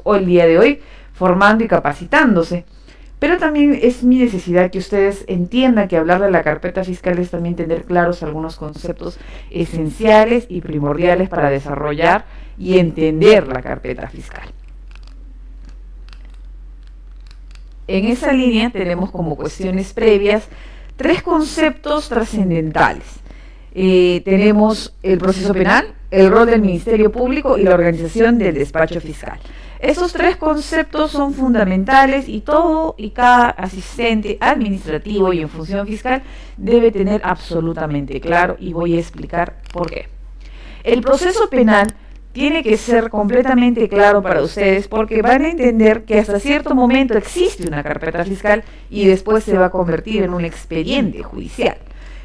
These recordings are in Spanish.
hoy el día de hoy formando y capacitándose. Pero también es mi necesidad que ustedes entiendan que hablar de la carpeta fiscal es también tener claros algunos conceptos esenciales y primordiales para desarrollar y entender la carpeta fiscal. En esa línea tenemos como cuestiones previas 3 conceptos trascendentales. Tenemos el proceso penal, el rol del Ministerio Público y la organización del despacho fiscal. Esos 3 conceptos son fundamentales y todo y cada asistente administrativo y en función fiscal debe tener absolutamente claro, y voy a explicar por qué. El proceso penal tiene que ser completamente claro para ustedes porque van a entender que hasta cierto momento existe una carpeta fiscal y después se va a convertir en un expediente judicial.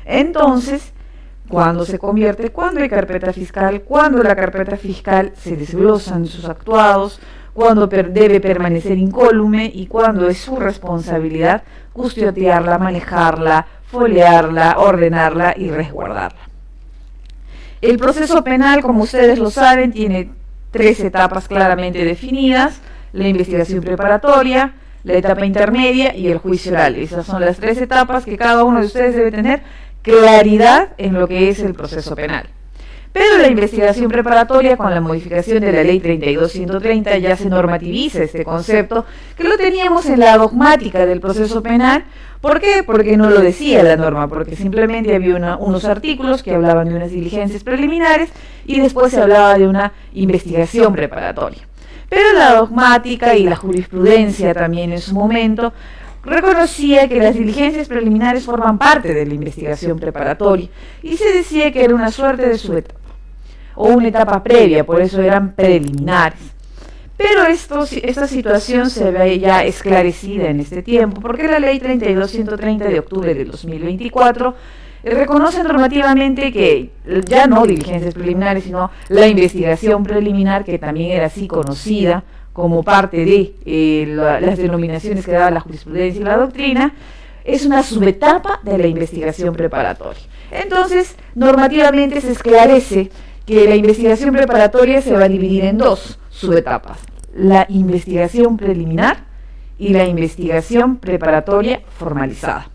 Entonces, ¿cuándo se convierte? Cuando hay carpeta fiscal, cuando la carpeta fiscal se desglosan sus actuados, cuando debe permanecer incólume y cuando es su responsabilidad custodiarla, manejarla, foliarla, ordenarla y resguardarla. El proceso penal, como ustedes lo saben, tiene 3 etapas claramente definidas: la investigación preparatoria, la etapa intermedia y el juicio oral. Esas son las 3 etapas que cada uno de ustedes debe tener claridad en lo que es el proceso penal. Pero la investigación preparatoria, con la modificación de la ley 32.130, ya se normativiza este concepto, que lo teníamos en la dogmática del proceso penal. ¿Por qué? Porque no lo decía la norma, porque simplemente había unos artículos que hablaban de unas diligencias preliminares y después se hablaba de una investigación preparatoria. Pero la dogmática y la jurisprudencia también en su momento reconocía que las diligencias preliminares forman parte de la investigación preparatoria y se decía que era una suerte de subetapa o una etapa previa, por eso eran preliminares. Pero esta situación se ve ya esclarecida en este tiempo, porque la ley 32.130 de octubre de 2024 reconoce normativamente que ya no diligencias preliminares, sino la investigación preliminar, que también era así conocida como parte de las denominaciones que daba la jurisprudencia y la doctrina, es una subetapa de la investigación preparatoria. Entonces, normativamente se esclarece que la investigación preparatoria se va a dividir en 2 subetapas: la investigación preliminar y la investigación preparatoria formalizada.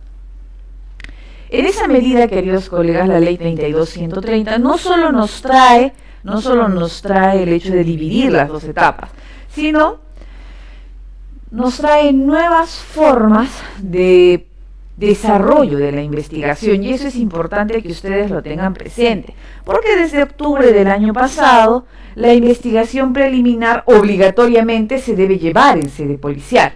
En esa medida, queridos colegas, la ley 32.130 no solo nos trae el hecho de dividir las 2 etapas, sino nos trae nuevas formas de desarrollo de la investigación, y eso es importante que ustedes lo tengan presente, porque desde octubre del año pasado la investigación preliminar obligatoriamente se debe llevar en sede policial.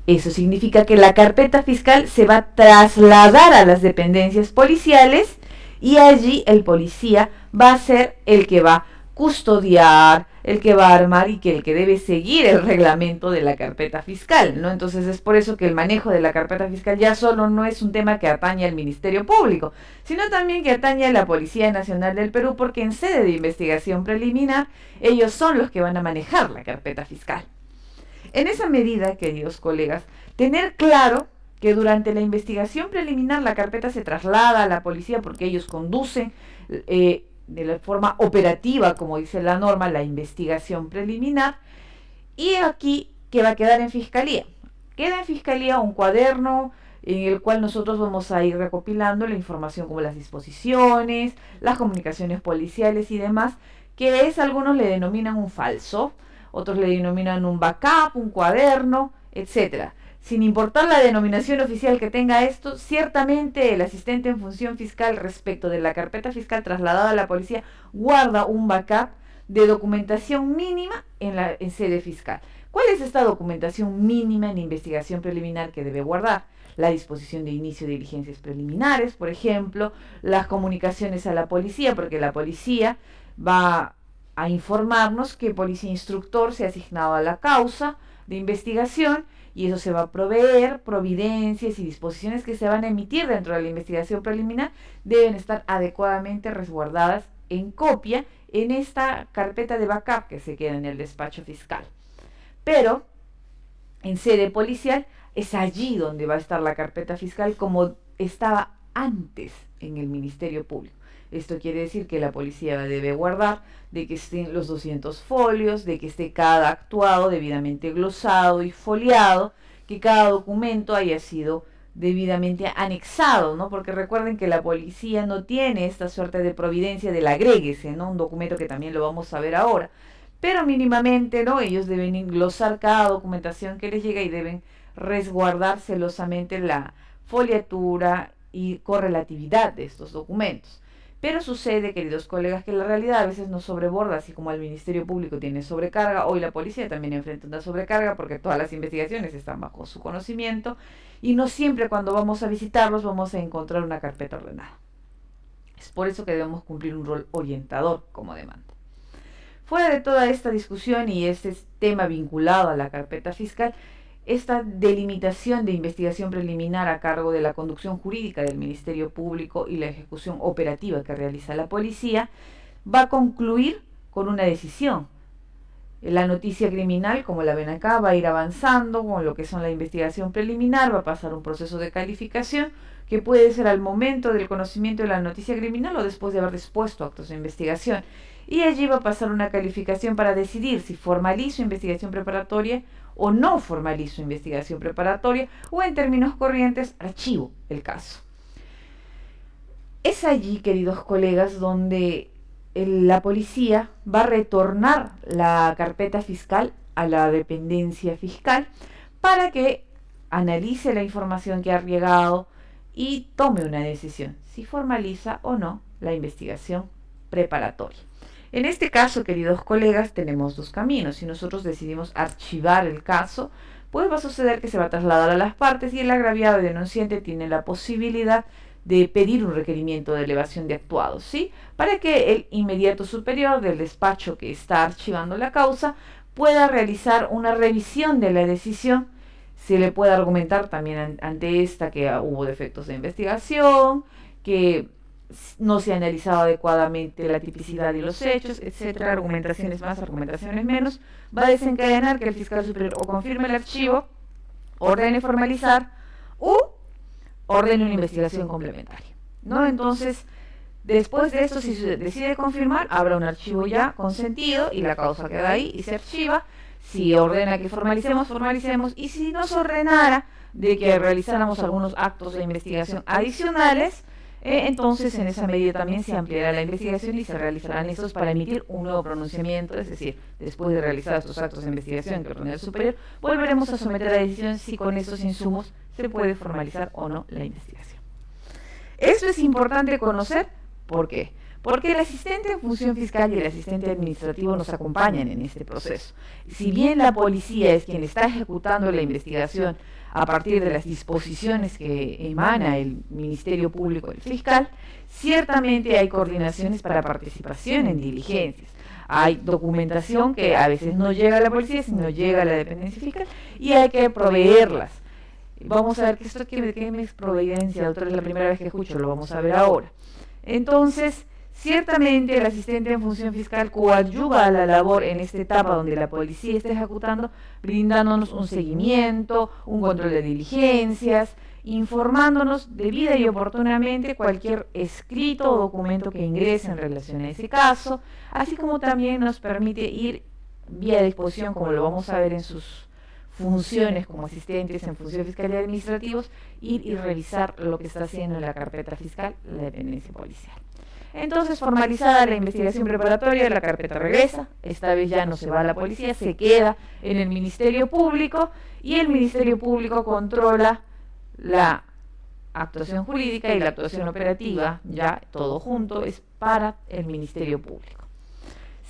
Eso significa que la carpeta fiscal se va a trasladar a las dependencias policiales y allí el policía va a ser el que va a custodiar, el que va a armar y el que debe seguir el reglamento de la carpeta fiscal, ¿no? Entonces es por eso que el manejo de la carpeta fiscal ya solo no es un tema que atañe al Ministerio Público, sino también que atañe a la Policía Nacional del Perú, porque en sede de investigación preliminar ellos son los que van a manejar la carpeta fiscal. En esa medida, queridos colegas, tener claro que durante la investigación preliminar la carpeta se traslada a la policía porque ellos conducen de la forma operativa, como dice la norma, la investigación preliminar, y aquí que va a quedar en fiscalía. Queda en fiscalía un cuaderno en el cual nosotros vamos a ir recopilando la información como las disposiciones, las comunicaciones policiales y demás, que algunos le denominan un falso, otros le denominan un backup, un cuaderno, etcétera. Sin importar la denominación oficial que tenga esto, ciertamente el asistente en función fiscal respecto de la carpeta fiscal trasladada a la policía guarda un backup de documentación mínima en sede fiscal. ¿Cuál es esta documentación mínima en investigación preliminar que debe guardar? La disposición de inicio de diligencias preliminares, por ejemplo, las comunicaciones a la policía, porque la policía va a informarnos que policía instructor se ha asignado a la causa de investigación, y eso se va a proveer, providencias y disposiciones que se van a emitir dentro de la investigación preliminar deben estar adecuadamente resguardadas en copia en esta carpeta de backup que se queda en el despacho fiscal. Pero en sede policial es allí donde va a estar la carpeta fiscal como estaba antes en el Ministerio Público. Esto quiere decir que la policía debe guardar de que estén los 200 folios, de que esté cada actuado debidamente glosado y foliado, que cada documento haya sido debidamente anexado, ¿no? Porque recuerden que la policía no tiene esta suerte de providencia del agréguese, ¿no? Un documento que también lo vamos a ver ahora. Pero mínimamente, ¿no? Ellos deben englosar cada documentación que les llega y deben resguardar celosamente la foliatura y correlatividad de estos documentos. Pero sucede, queridos colegas, que la realidad a veces nos sobreborda, así como el Ministerio Público tiene sobrecarga, hoy la policía también enfrenta una sobrecarga porque todas las investigaciones están bajo su conocimiento y no siempre cuando vamos a visitarlos vamos a encontrar una carpeta ordenada. Es por eso que debemos cumplir un rol orientador como demanda. Fuera de toda esta discusión y este tema vinculado a la carpeta fiscal, esta delimitación de investigación preliminar a cargo de la conducción jurídica del Ministerio Público y la ejecución operativa que realiza la policía va a concluir con una decisión. La noticia criminal, como la ven acá, va a ir avanzando con lo que son la investigación preliminar, va a pasar un proceso de calificación que puede ser al momento del conocimiento de la noticia criminal o después de haber dispuesto actos de investigación. Y allí va a pasar una calificación para decidir si formalizo investigación preparatoria o no formalizo investigación preparatoria, o en términos corrientes, archivo el caso. Es allí, queridos colegas, donde la policía va a retornar la carpeta fiscal a la dependencia fiscal para que analice la información que ha llegado y tome una decisión si formaliza o no la investigación preparatoria. En este caso, queridos colegas, tenemos dos caminos. Si nosotros decidimos archivar el caso, pues va a suceder que se va a trasladar a las partes y el agraviado y denunciante tiene la posibilidad de pedir un requerimiento de elevación de actuados, ¿sí? Para que el inmediato superior del despacho que está archivando la causa pueda realizar una revisión de la decisión. Se le puede argumentar también ante esta que hubo defectos de investigación, que no se ha analizado adecuadamente la tipicidad y los hechos, etcétera, argumentaciones más, argumentaciones menos, va a desencadenar que el fiscal superior o confirme el archivo, ordene formalizar o ordene una investigación complementaria, ¿no? Entonces, después de esto, si se decide confirmar, habrá un archivo ya consentido y la causa queda ahí y se archiva. Si ordena que formalicemos, formalicemos, y si nos ordenara de que realizáramos algunos actos de investigación adicionales, entonces en esa medida también se ampliará la investigación y se realizarán estos para emitir un nuevo pronunciamiento, es decir, después de realizar estos actos de investigación que ordena el superior, volveremos a someter a decisión si con estos insumos se puede formalizar o no la investigación. Esto es importante conocer, ¿por qué? Porque el asistente en función fiscal y el asistente administrativo nos acompañan en este proceso. Si bien la policía es quien está ejecutando la investigación a partir de las disposiciones que emana el Ministerio Público y el fiscal, ciertamente hay coordinaciones para participación en diligencias. Hay documentación que a veces no llega a la policía, sino llega a la dependencia fiscal y hay que proveerlas. Vamos a ver que esto que es providencia, doctor, es la primera vez que escucho, lo vamos a ver ahora. Entonces, ciertamente el asistente en función fiscal coadyuva a la labor en esta etapa donde la policía está ejecutando, brindándonos un seguimiento, un control de diligencias, informándonos debida y oportunamente cualquier escrito o documento que ingrese en relación a ese caso, así como también nos permite ir vía disposición, como lo vamos a ver en sus funciones como asistentes en función fiscal y administrativos, ir y revisar lo que está haciendo en la carpeta fiscal la dependencia policial. Entonces, formalizada la investigación preparatoria, la carpeta regresa, esta vez ya no se va a la policía, se queda en el Ministerio Público y el Ministerio Público controla la actuación jurídica y la actuación operativa, ya todo junto, es para el Ministerio Público.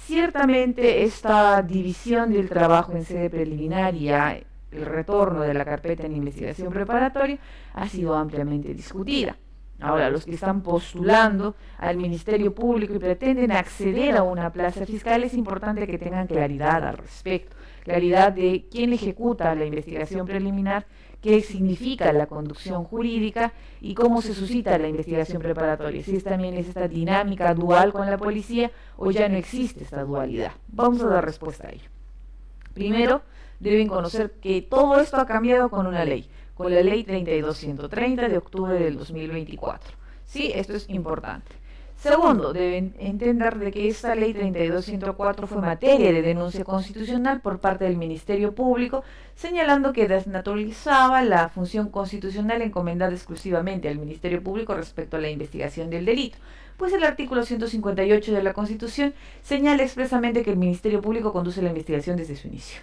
Ciertamente esta división del trabajo en sede preliminar y el retorno de la carpeta en investigación preparatoria ha sido ampliamente discutida. Ahora, los que están postulando al Ministerio Público y pretenden acceder a una plaza fiscal, es importante que tengan claridad al respecto, claridad de quién ejecuta la investigación preliminar, qué significa la conducción jurídica y cómo se suscita la investigación preparatoria, si también es esta dinámica dual con la policía o ya no existe esta dualidad. Vamos a dar respuesta a ello. Primero, deben conocer que todo esto ha cambiado con una ley, con la ley 32130 de octubre del 2024. Sí, esto es importante. Segundo, deben entender de que esta ley 32.104 fue materia de denuncia constitucional por parte del Ministerio Público, señalando que desnaturalizaba la función constitucional encomendada exclusivamente al Ministerio Público respecto a la investigación del delito, pues el artículo 158 de la Constitución señala expresamente que el Ministerio Público conduce la investigación desde su inicio.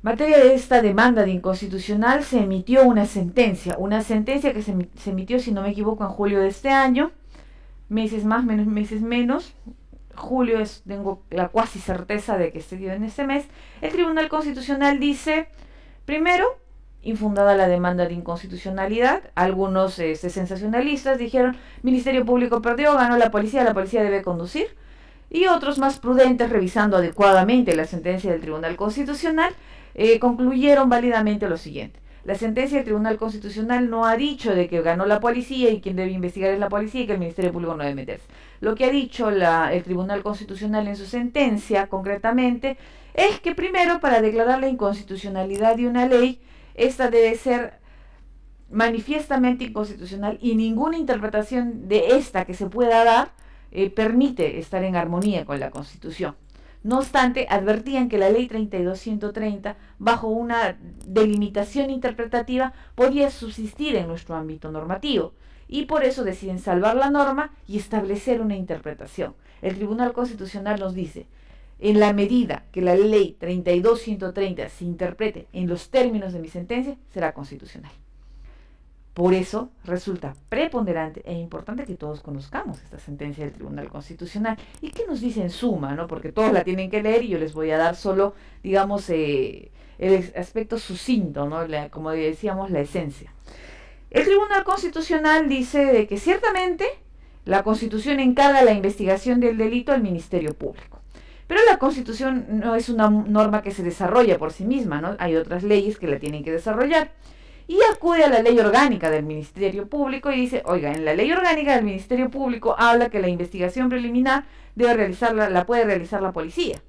En materia de esta demanda de inconstitucional se emitió una sentencia que se emitió, si no me equivoco, en julio de este año, meses más, meses menos. Julio tengo la cuasi certeza de que se dio en este mes. El Tribunal Constitucional dice, primero, infundada la demanda de inconstitucionalidad. Algunos sensacionalistas dijeron, Ministerio Público perdió, ganó la policía debe conducir. Y otros más prudentes, revisando adecuadamente la sentencia del Tribunal Constitucional, concluyeron válidamente lo siguiente. La sentencia del Tribunal Constitucional no ha dicho de que ganó la policía y quien debe investigar es la policía y que el Ministerio Público no debe meterse. Lo que ha dicho el Tribunal Constitucional en su sentencia, concretamente, es que primero, para declarar la inconstitucionalidad de una ley, esta debe ser manifiestamente inconstitucional y ninguna interpretación de esta que se pueda dar permite estar en armonía con la Constitución. No obstante, advertían que la ley 32.130, bajo una delimitación interpretativa, podía subsistir en nuestro ámbito normativo, y por eso deciden salvar la norma y establecer una interpretación. El Tribunal Constitucional nos dice, en la medida que la ley 32.130 se interprete en los términos de mi sentencia, será constitucional. Por eso resulta preponderante e importante que todos conozcamos esta sentencia del Tribunal Constitucional. ¿Y qué nos dice en suma? ¿No? Porque todos la tienen que leer y yo les voy a dar solo, digamos, el aspecto sucinto, ¿no? Como decíamos, la esencia. El Tribunal Constitucional dice de que ciertamente la Constitución encarga la investigación del delito al Ministerio Público. Pero la Constitución no es una norma que se desarrolla por sí misma, ¿no? Hay otras leyes que la tienen que desarrollar. Y acude a la ley orgánica del Ministerio Público y dice, oiga, en la ley orgánica del Ministerio Público habla que la investigación preliminar la puede realizar la policía.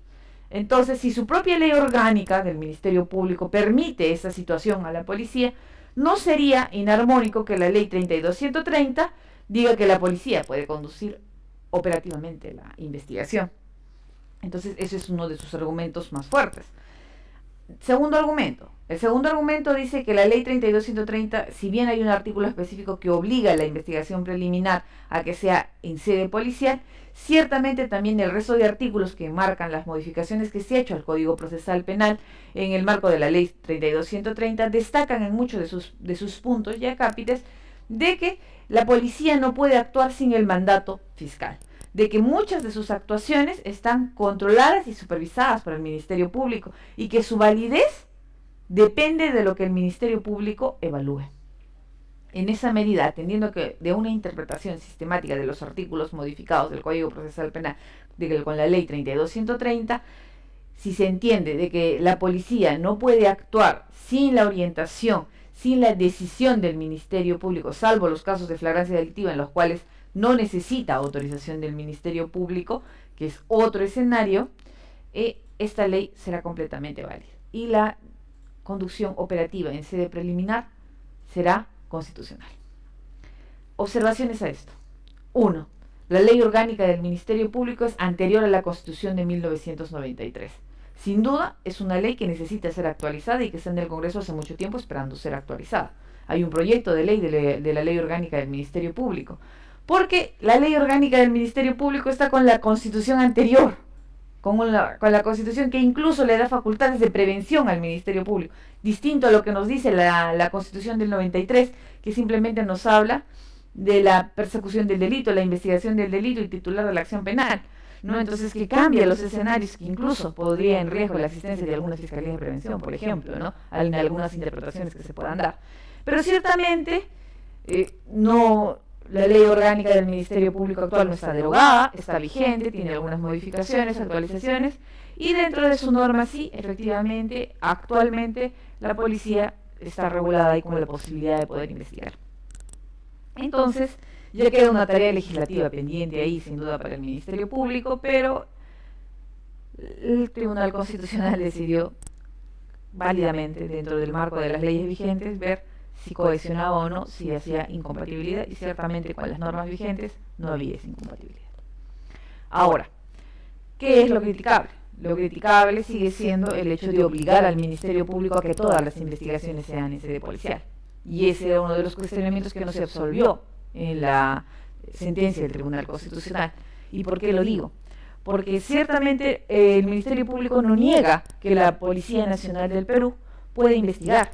Entonces, si su propia ley orgánica del Ministerio Público permite esa situación a la policía, no sería inarmónico que la ley 32.130 diga que la policía puede conducir operativamente la investigación. Entonces, ese es uno de sus argumentos más fuertes. Segundo argumento. El segundo argumento dice que la ley 32.130, si bien hay un artículo específico que obliga a la investigación preliminar a que sea en sede policial, ciertamente también el resto de artículos que marcan las modificaciones que se ha hecho al Código Procesal Penal en el marco de la ley 32.130 destacan en muchos de sus puntos y acápites de que la policía no puede actuar sin el mandato fiscal, de que muchas de sus actuaciones están controladas y supervisadas por el Ministerio Público y que su validez depende de lo que el Ministerio Público evalúe. En esa medida, atendiendo que de una interpretación sistemática de los artículos modificados del Código Procesal Penal con la ley 32.130, si se entiende de que la policía no puede actuar sin la orientación, sin la decisión del Ministerio Público, salvo los casos de flagrancia delictiva en los cuales no necesita autorización del Ministerio Público, que es otro escenario, esta ley será completamente válida. Y la conducción operativa en sede preliminar será constitucional. Observaciones a esto. 1. La ley orgánica del Ministerio Público es anterior a la Constitución de 1993. Sin duda, es una ley que necesita ser actualizada y que está en el Congreso hace mucho tiempo esperando ser actualizada. Hay un proyecto de ley de la ley orgánica del Ministerio Público, porque la ley orgánica del Ministerio Público está con la Constitución anterior, con la Constitución que incluso le da facultades de prevención al Ministerio Público, distinto a lo que nos dice la Constitución del 93, que simplemente nos habla de la persecución del delito, la investigación del delito y titular de la acción penal, ¿no? Entonces, que cambia los escenarios, que incluso podría en riesgo la existencia de algunas fiscalías de prevención, por ejemplo, ¿no? Hay algunas interpretaciones que se puedan dar. Pero ciertamente, la ley orgánica del Ministerio Público actual no está derogada, está vigente, tiene algunas modificaciones, actualizaciones, y dentro de su norma sí, efectivamente, actualmente la policía está regulada y con la posibilidad de poder investigar. Entonces, ya queda una tarea legislativa pendiente ahí, sin duda, para el Ministerio Público, pero el Tribunal Constitucional decidió válidamente, dentro del marco de las leyes vigentes, ver si cohesionaba o no, si hacía incompatibilidad, y ciertamente con las normas vigentes no había esa incompatibilidad. Ahora, ¿qué es lo criticable? Lo criticable sigue siendo el hecho de obligar al Ministerio Público a que todas las investigaciones sean en sede policial. Y ese era uno de los cuestionamientos que no se absolvió en la sentencia del Tribunal Constitucional. ¿Y por qué lo digo? Porque ciertamente el Ministerio Público no niega que la Policía Nacional del Perú puede investigar.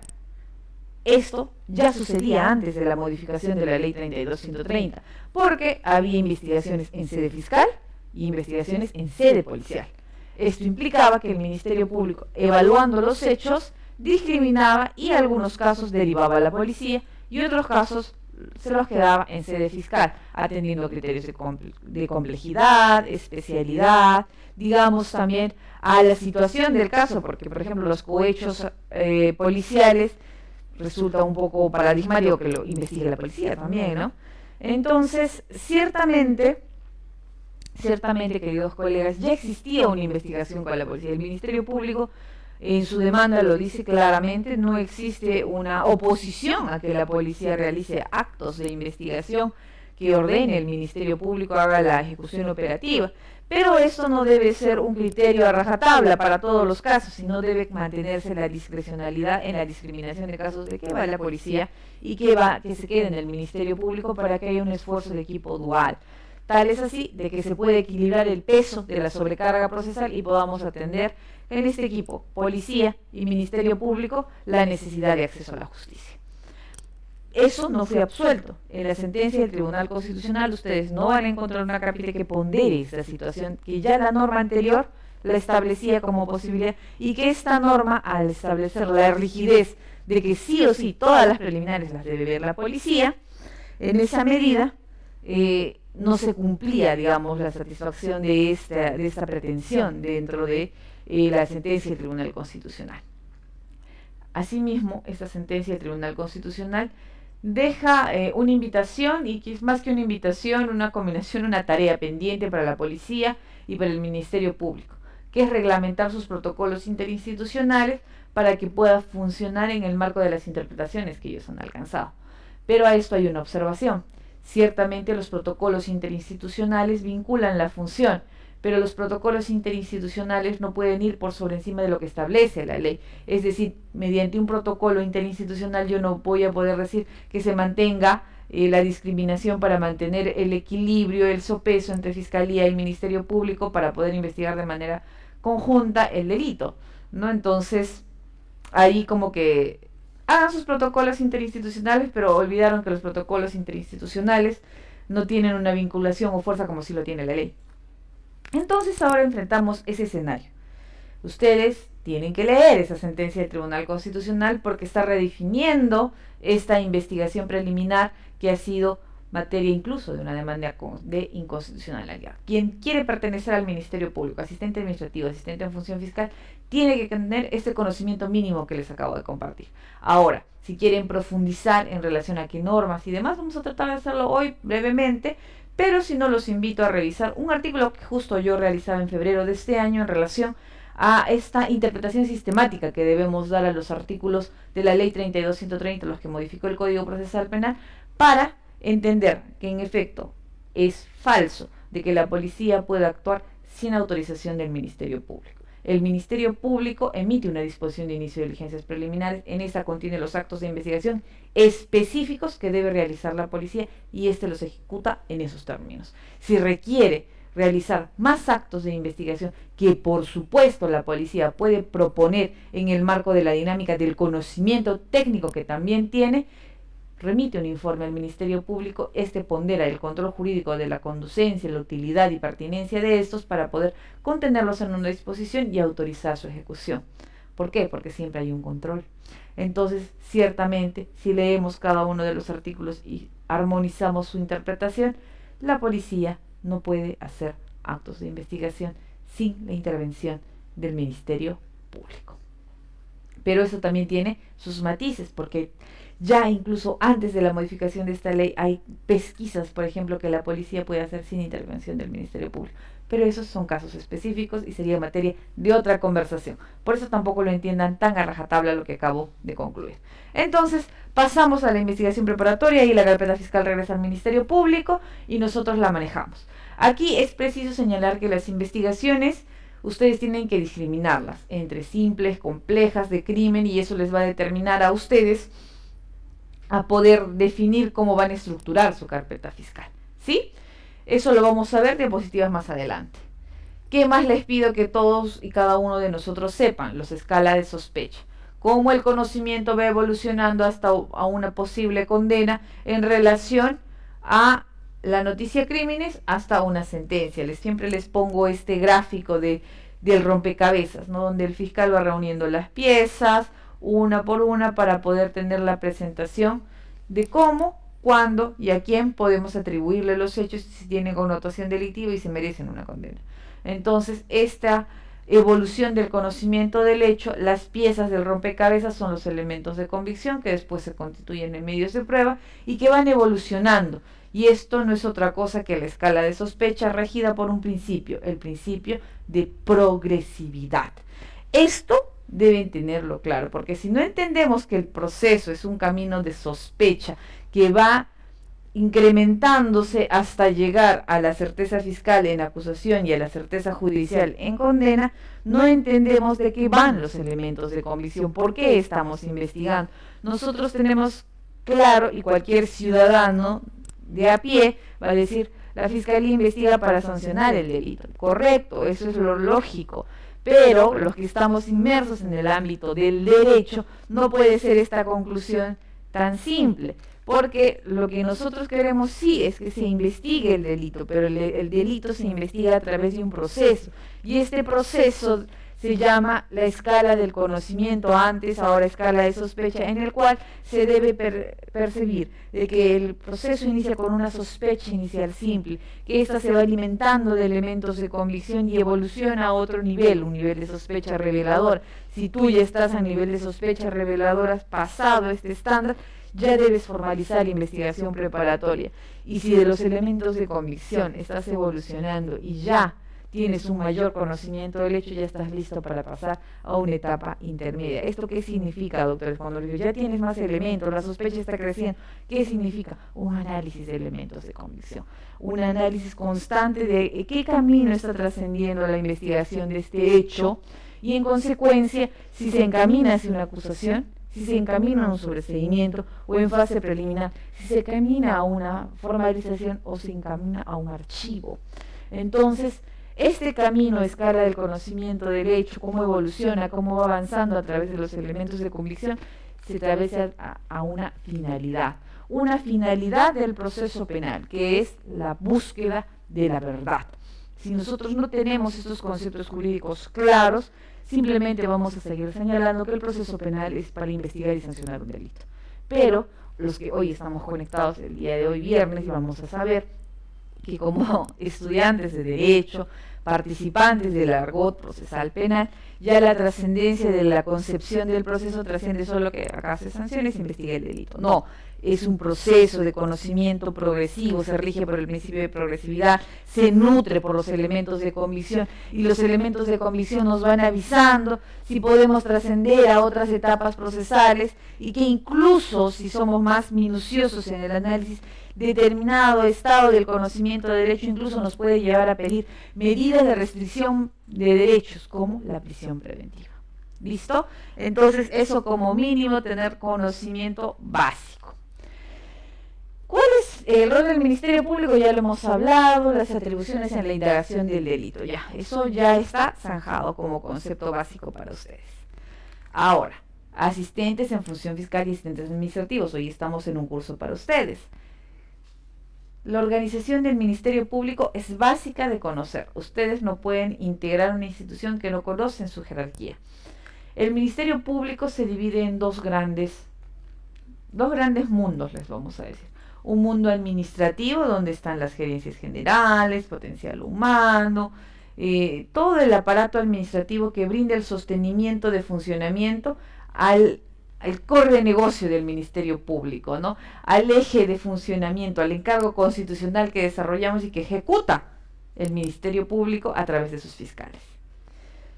Esto ya sucedía antes de la modificación de la Ley 32.130, porque había investigaciones en sede fiscal y investigaciones en sede policial. Esto implicaba que el Ministerio Público, evaluando los hechos, discriminaba y en algunos casos derivaba a la policía y en otros casos se los quedaba en sede fiscal, atendiendo criterios de complejidad, especialidad, digamos también a la situación del caso, porque por ejemplo los cohechos policiales resulta un poco paradigmático que lo investigue la policía también, ¿no? Entonces, ciertamente, queridos colegas, ya existía una investigación con la policía. El Ministerio Público en su demanda lo dice claramente, no existe una oposición a que la policía realice actos de investigación que ordene el Ministerio Público haga la ejecución operativa, pero esto no debe ser un criterio a rajatabla para todos los casos, sino debe mantenerse la discrecionalidad en la discriminación de casos de que va la policía y que se quede en el Ministerio Público para que haya un esfuerzo de equipo dual. Tal es así de que se puede equilibrar el peso de la sobrecarga procesal y podamos atender en este equipo, policía y Ministerio Público, la necesidad de acceso a la justicia. Eso no fue absuelto. En la sentencia del Tribunal Constitucional ustedes no van a encontrar una capite que pondere esta situación, que ya la norma anterior la establecía como posibilidad y que esta norma, al establecer la rigidez de que sí o sí todas las preliminares las debe ver la policía, en esa medida no se cumplía, digamos, la satisfacción de esta pretensión dentro de la sentencia del Tribunal Constitucional. Asimismo, esta sentencia del Tribunal Constitucional deja una invitación, y que es más que una invitación, una combinación, una tarea pendiente para la policía y para el Ministerio Público, que es reglamentar sus protocolos interinstitucionales para que pueda funcionar en el marco de las interpretaciones que ellos han alcanzado. Pero a esto hay una observación. Ciertamente los protocolos interinstitucionales vinculan la función, pero los protocolos interinstitucionales no pueden ir por sobre encima de lo que establece la ley. Es decir, mediante un protocolo interinstitucional yo no voy a poder decir que se mantenga la discriminación para mantener el equilibrio, el sopeso entre Fiscalía y Ministerio Público para poder investigar de manera conjunta el delito, ¿no? Entonces, ahí como que hagan sus protocolos interinstitucionales, pero olvidaron que los protocolos interinstitucionales no tienen una vinculación o fuerza como si lo tiene la ley. Entonces ahora enfrentamos ese escenario. Ustedes tienen que leer esa sentencia del Tribunal Constitucional porque está redefiniendo esta investigación preliminar que ha sido materia incluso de una demanda de inconstitucionalidad. Quien quiere pertenecer al Ministerio Público, asistente administrativo, asistente en función fiscal, tiene que tener este conocimiento mínimo que les acabo de compartir. Ahora, si quieren profundizar en relación a qué normas y demás, vamos a tratar de hacerlo hoy brevemente, pero si no, los invito a revisar un artículo que justo yo realizaba en febrero de este año en relación a esta interpretación sistemática que debemos dar a los artículos de la Ley 32.130, los que modificó el Código Procesal Penal, para entender que en efecto es falso de que la policía pueda actuar sin autorización del Ministerio Público. El Ministerio Público emite una disposición de inicio de diligencias preliminares, en esa contiene los actos de investigación específicos que debe realizar la policía y los ejecuta en esos términos. Si requiere realizar más actos de investigación que por supuesto la policía puede proponer en el marco de la dinámica del conocimiento técnico que también tiene, remite un informe al Ministerio Público, pondera el control jurídico de la conducencia, la utilidad y pertinencia de estos para poder contenerlos en una disposición y autorizar su ejecución. ¿Por qué? Porque siempre hay un control. Entonces, ciertamente, si leemos cada uno de los artículos y armonizamos su interpretación, la policía no puede hacer actos de investigación sin la intervención del Ministerio Público. Pero eso también tiene sus matices, porque ya incluso antes de la modificación de esta ley hay pesquisas, por ejemplo, que la policía puede hacer sin intervención del Ministerio Público. pero esos son casos específicos y sería materia de otra conversación. Por eso tampoco lo entiendan tan a rajatabla lo que acabo de concluir. Entonces, pasamos a la investigación preparatoria y la carpeta fiscal regresa al Ministerio Público y nosotros la manejamos. Aquí es preciso señalar que las investigaciones ustedes tienen que discriminarlas entre simples, complejas, de crimen, y eso les va a determinar a ustedes a poder definir cómo van a estructurar su carpeta fiscal, ¿sí? Eso lo vamos a ver en diapositivas más adelante. ¿Qué más les pido que todos y cada uno de nosotros sepan? Los escalas de sospecha. Cómo el conocimiento va evolucionando hasta a una posible condena en relación a la noticia crímenes hasta una sentencia. Siempre les pongo este gráfico del rompecabezas, ¿no? Donde el fiscal va reuniendo las piezas una por una para poder tener la presentación de cómo, cuándo y a quién podemos atribuirle los hechos si tienen connotación delictiva y se merecen una condena. Entonces, esta evolución del conocimiento del hecho, las piezas del rompecabezas son los elementos de convicción que después se constituyen en medios de prueba y que van evolucionando. Y esto no es otra cosa que la escala de sospecha regida por un principio, el principio de progresividad. Esto deben tenerlo claro, porque si no entendemos que el proceso es un camino de sospecha que va incrementándose hasta llegar a la certeza fiscal en acusación y a la certeza judicial en condena, no entendemos de qué van los elementos de convicción, por qué estamos investigando. Nosotros tenemos claro, y cualquier ciudadano de a pie va a decir, la fiscalía investiga para sancionar el delito. Correcto, eso es lo lógico. Pero los que estamos inmersos en el ámbito del derecho, no puede ser esta conclusión tan simple, porque lo que nosotros queremos sí es que se investigue el delito, pero el delito se investiga a través de un proceso, y este proceso se llama la escala del conocimiento antes, ahora escala de sospecha, en el cual se debe percibir de que el proceso inicia con una sospecha inicial simple, que ésta se va alimentando de elementos de convicción y evoluciona a otro nivel, un nivel de sospecha revelador. Si tú ya estás a nivel de sospecha revelador, has pasado este estándar, ya debes formalizar la investigación preparatoria. Y si de los elementos de convicción estás evolucionando y ya tienes un mayor conocimiento del hecho, ya estás listo para pasar a una etapa intermedia. ¿Esto qué significa, doctores? Cuando les digo, ya tienes más elementos, la sospecha está creciendo, ¿qué significa? Un análisis de elementos de convicción, un análisis constante de qué camino está trascendiendo la investigación de este hecho y, en consecuencia, si se encamina hacia una acusación, si se encamina a un sobreseimiento o en fase preliminar, si se camina a una formalización o se encamina a un archivo. Entonces, este camino, escala del conocimiento del hecho, cómo evoluciona, cómo va avanzando a través de los elementos de convicción, se atraviesa a una finalidad del proceso penal, que es la búsqueda de la verdad. Si nosotros no tenemos estos conceptos jurídicos claros, simplemente vamos a seguir señalando que el proceso penal es para investigar y sancionar un delito. Pero los que hoy estamos conectados el día de hoy, viernes, y vamos a saber que como estudiantes de Derecho, participantes del argot procesal penal, ya la trascendencia de la concepción del proceso trasciende solo que acá se sancione y se investigue el delito. No, es un proceso de conocimiento progresivo, se rige por el principio de progresividad, se nutre por los elementos de convicción, y los elementos de convicción nos van avisando si podemos trascender a otras etapas procesales, y que incluso si somos más minuciosos en el análisis, determinado estado del conocimiento de derecho incluso nos puede llevar a pedir medidas de restricción de derechos como la prisión preventiva. ¿Listo? Entonces, eso como mínimo, tener conocimiento básico. ¿Cuál es el rol del Ministerio Público? Ya lo hemos hablado, las atribuciones en la indagación del delito. Ya, eso ya está zanjado como concepto básico para ustedes. Ahora, asistentes en función fiscal y asistentes administrativos. Hoy estamos en un curso para ustedes. La organización del Ministerio Público es básica de conocer. Ustedes no pueden integrar una institución que no conocen su jerarquía. El Ministerio Público se divide en dos grandes mundos, les vamos a decir. Un mundo administrativo, donde están las gerencias generales, potencial humano, todo el aparato administrativo que brinda el sostenimiento de funcionamiento al core de negocio del Ministerio Público, ¿no? Al eje de funcionamiento, al encargo constitucional que desarrollamos y que ejecuta el Ministerio Público a través de sus fiscales.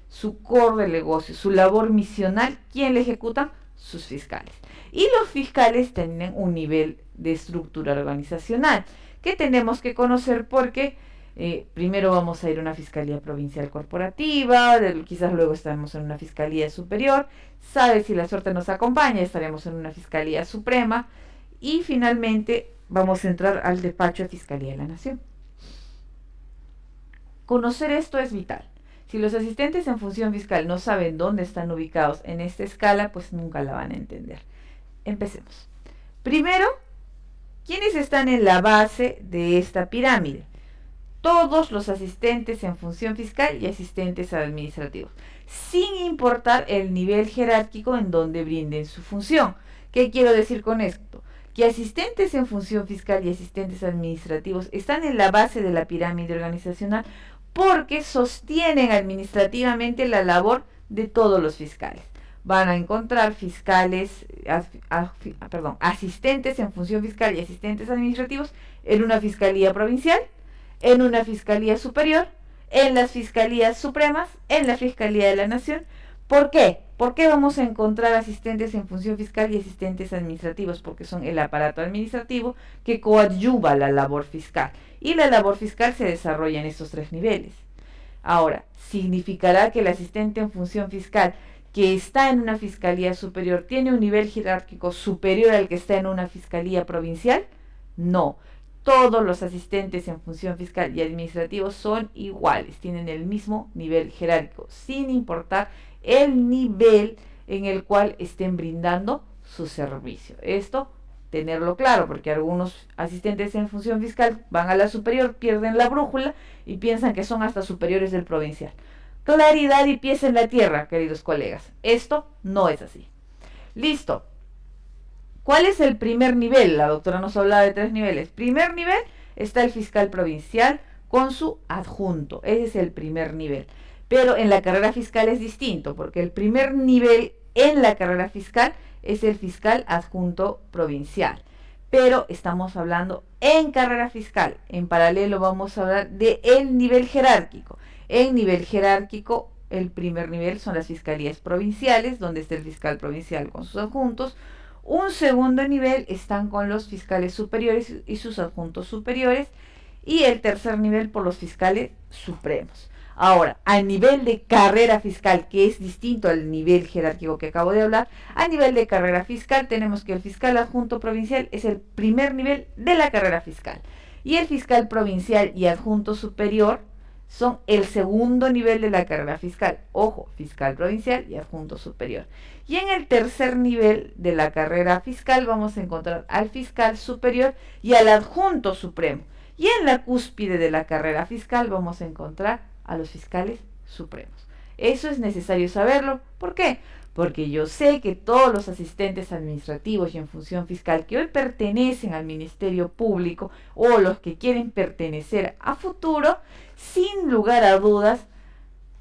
Su core de negocio, su labor misional, ¿quién le ejecuta? Sus fiscales. Y los fiscales tienen un nivel de estructura organizacional que tenemos que conocer porque primero vamos a ir a una fiscalía provincial corporativa, quizás luego estaremos en una fiscalía superior, sabe si la suerte nos acompaña, estaremos en una fiscalía suprema y finalmente vamos a entrar al despacho de Fiscalía de la Nación. Conocer esto es vital. Si los asistentes en función fiscal no saben dónde están ubicados en esta escala, pues nunca la van a entender. Empecemos. Primero, ¿quiénes están en la base de esta pirámide? Todos los asistentes en función fiscal y asistentes administrativos, sin importar el nivel jerárquico en donde brinden su función. ¿Qué quiero decir con esto? Que asistentes en función fiscal y asistentes administrativos están en la base de la pirámide organizacional porque sostienen administrativamente la labor de todos los fiscales. Van a encontrar fiscales, asistentes en función fiscal y asistentes administrativos en una fiscalía provincial, en una fiscalía superior, en las fiscalías supremas, en la Fiscalía de la Nación. ¿Por qué? ¿Por qué vamos a encontrar asistentes en función fiscal y asistentes administrativos? Porque son el aparato administrativo que coadyuva la labor fiscal. Y la labor fiscal se desarrolla en estos tres niveles. Ahora, ¿significará que el asistente en función fiscal que está en una fiscalía superior tiene un nivel jerárquico superior al que está en una fiscalía provincial? No. Todos los asistentes en función fiscal y administrativos son iguales, tienen el mismo nivel jerárquico, sin importar el nivel en el cual estén brindando su servicio. Esto, tenerlo claro, porque algunos asistentes en función fiscal van a la superior, pierden la brújula y piensan que son hasta superiores del provincial. Claridad y pies en la tierra, queridos colegas. Esto no es así. Listo. ¿Cuál es el primer nivel? La doctora nos hablaba de 3 niveles. Primer nivel está el fiscal provincial con su adjunto. Ese es el primer nivel. Pero en la carrera fiscal es distinto, porque el primer nivel en la carrera fiscal es el fiscal adjunto provincial. Pero estamos hablando en carrera fiscal. En paralelo vamos a hablar del nivel jerárquico. En nivel jerárquico, el primer nivel son las fiscalías provinciales, donde está el fiscal provincial con sus adjuntos. Un segundo nivel están con los fiscales superiores y sus adjuntos superiores. Y el tercer nivel por los fiscales supremos. Ahora, a nivel de carrera fiscal, que es distinto al nivel jerárquico que acabo de hablar, a nivel de carrera fiscal tenemos que el fiscal adjunto provincial es el primer nivel de la carrera fiscal. Y el fiscal provincial y adjunto superior son el segundo nivel de la carrera fiscal. Ojo, fiscal provincial y adjunto superior. Y en el tercer nivel de la carrera fiscal vamos a encontrar al fiscal superior y al adjunto supremo. Y en la cúspide de la carrera fiscal vamos a encontrar a los fiscales supremos. Eso es necesario saberlo. ¿Por qué? Porque yo sé que todos los asistentes administrativos y en función fiscal que hoy pertenecen al Ministerio Público o los que quieren pertenecer a futuro, sin lugar a dudas,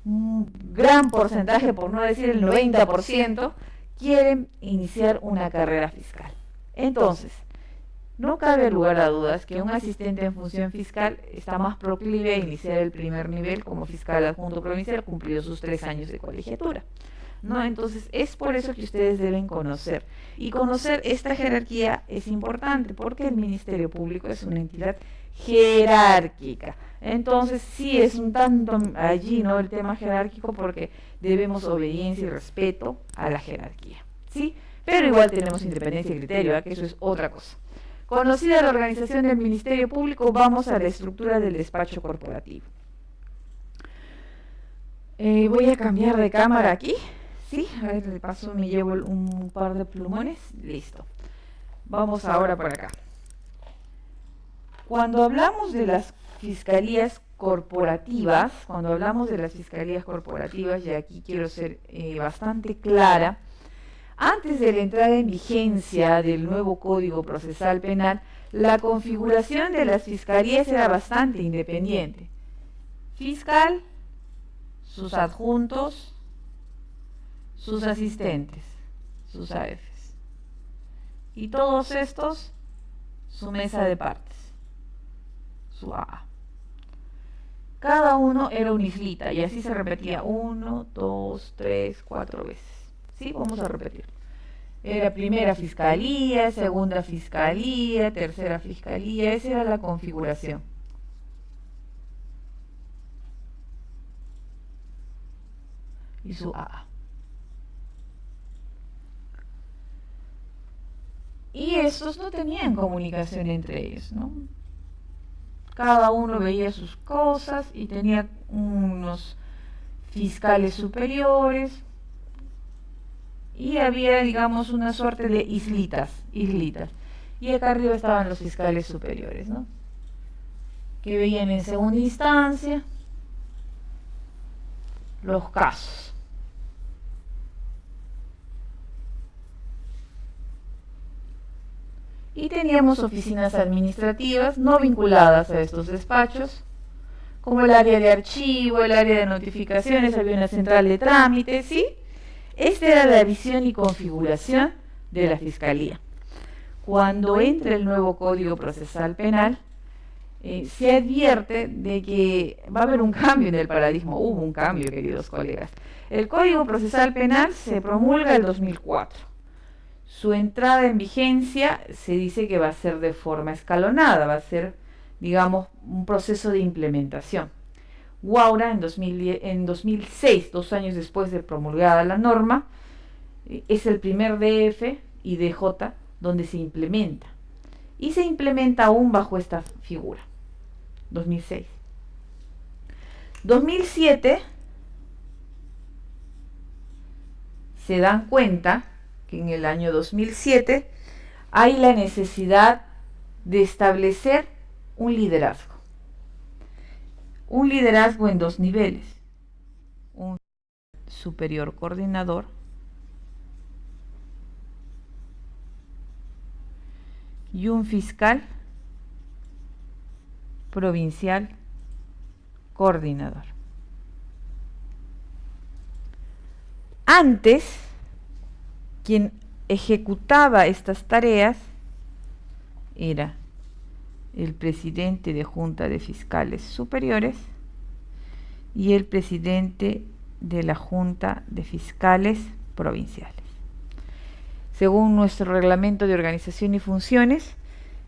un gran porcentaje, por no decir el 90%, quieren iniciar una carrera fiscal. Entonces, no cabe lugar a dudas que un asistente en función fiscal está más proclive a iniciar el primer nivel como fiscal adjunto provincial cumplidos sus 3 años de colegiatura. ¿No? Entonces es por eso que ustedes deben conocer. Y conocer esta jerarquía es importante porque el Ministerio Público es una entidad jerárquica. Entonces sí es un tanto allí, ¿no?, el tema jerárquico, porque debemos obediencia y respeto a la jerarquía, ¿sí? Pero igual tenemos independencia y criterio, ¿eh?, que eso es otra cosa. Conocida la organización del Ministerio Público, vamos a la estructura del despacho corporativo. Voy a cambiar de cámara aquí. Sí, a ver, de paso me llevo un par de plumones. Listo. Vamos ahora por acá. Cuando hablamos de las fiscalías corporativas, y aquí quiero ser bastante clara, antes de la entrada en vigencia del nuevo Código Procesal Penal, la configuración de las fiscalías era bastante independiente. Fiscal, sus adjuntos, sus asistentes, sus AFs. Y todos estos, su mesa de partes, su AA. Cada uno era una islita y así se repetía 1, 2, 3, 4 veces. ¿Sí? Vamos a repetir. Era primera fiscalía, segunda fiscalía, tercera fiscalía. Esa era la configuración. Y su AA. Y estos no tenían comunicación entre ellos, ¿no? Cada uno veía sus cosas y tenía unos fiscales superiores y había, digamos, una suerte de islitas. Y acá arriba estaban los fiscales superiores, ¿no? Que veían en segunda instancia los casos. Y teníamos oficinas administrativas no vinculadas a estos despachos, como el área de archivo, el área de notificaciones, había una central de trámites, ¿sí? Esta era la visión y configuración de la Fiscalía. Cuando entra el nuevo Código Procesal Penal, se advierte de que va a haber un cambio en el paradigma. Hubo un cambio, queridos colegas. El Código Procesal Penal se promulga en el 2004. Su entrada en vigencia se dice que va a ser de forma escalonada, va a ser, digamos, un proceso de implementación. Huaura, en 2006, 2 años después de promulgada la norma, es el primer DF y DJ donde se implementa. Y se implementa aún bajo esta figura. 2006. 2007 se dan cuenta que en el año 2007 hay la necesidad de establecer un liderazgo. Un liderazgo en 2 niveles. Un superior coordinador y un fiscal provincial coordinador. Antes, quien ejecutaba estas tareas era el presidente de Junta de Fiscales Superiores y el presidente de la Junta de Fiscales Provinciales. Según nuestro reglamento de organización y funciones,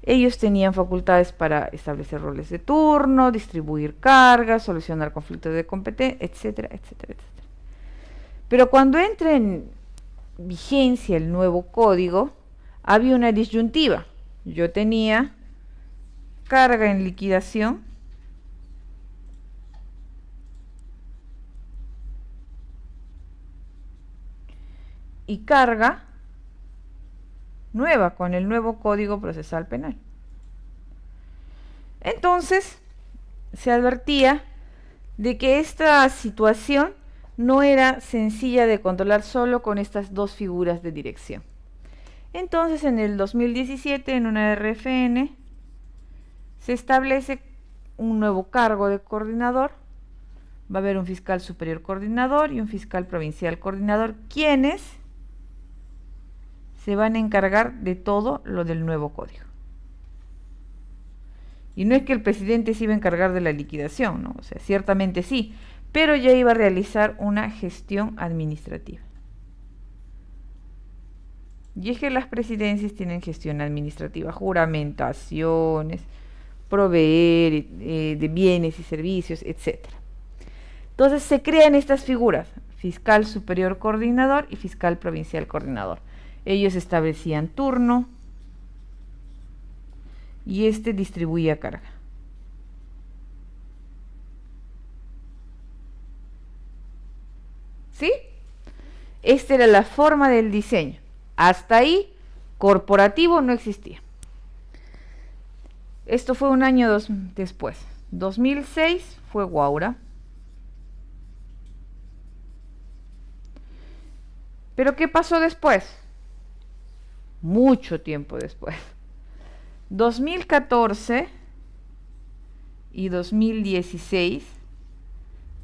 ellos tenían facultades para establecer roles de turno, distribuir cargas, solucionar conflictos de competencia, etcétera, etcétera, etcétera. Pero cuando entra en vigencia el nuevo código, había una disyuntiva. Yo tenía carga en liquidación y carga nueva con el nuevo Código Procesal Penal. Entonces, se advertía de que esta situación no era sencilla de controlar solo con estas 2 figuras de dirección. Entonces, en el 2017, en una RFN, se establece un nuevo cargo de coordinador. Va a haber un fiscal superior coordinador y un fiscal provincial coordinador, quienes se van a encargar de todo lo del nuevo código. Y no es que el presidente se iba a encargar de la liquidación, ¿no? O sea, ciertamente sí, pero ya iba a realizar una gestión administrativa. Y es que las presidencias tienen gestión administrativa, juramentaciones, proveer de bienes y servicios, etc. Entonces se crean estas figuras, fiscal superior coordinador y fiscal provincial coordinador. Ellos establecían turno y este distribuía carga. ¿Sí? Esta era la forma del diseño. Hasta ahí, corporativo no existía. Esto fue un año después. 2006 fue Huaura. ¿Pero qué pasó después? Mucho tiempo después. 2014 y 2016,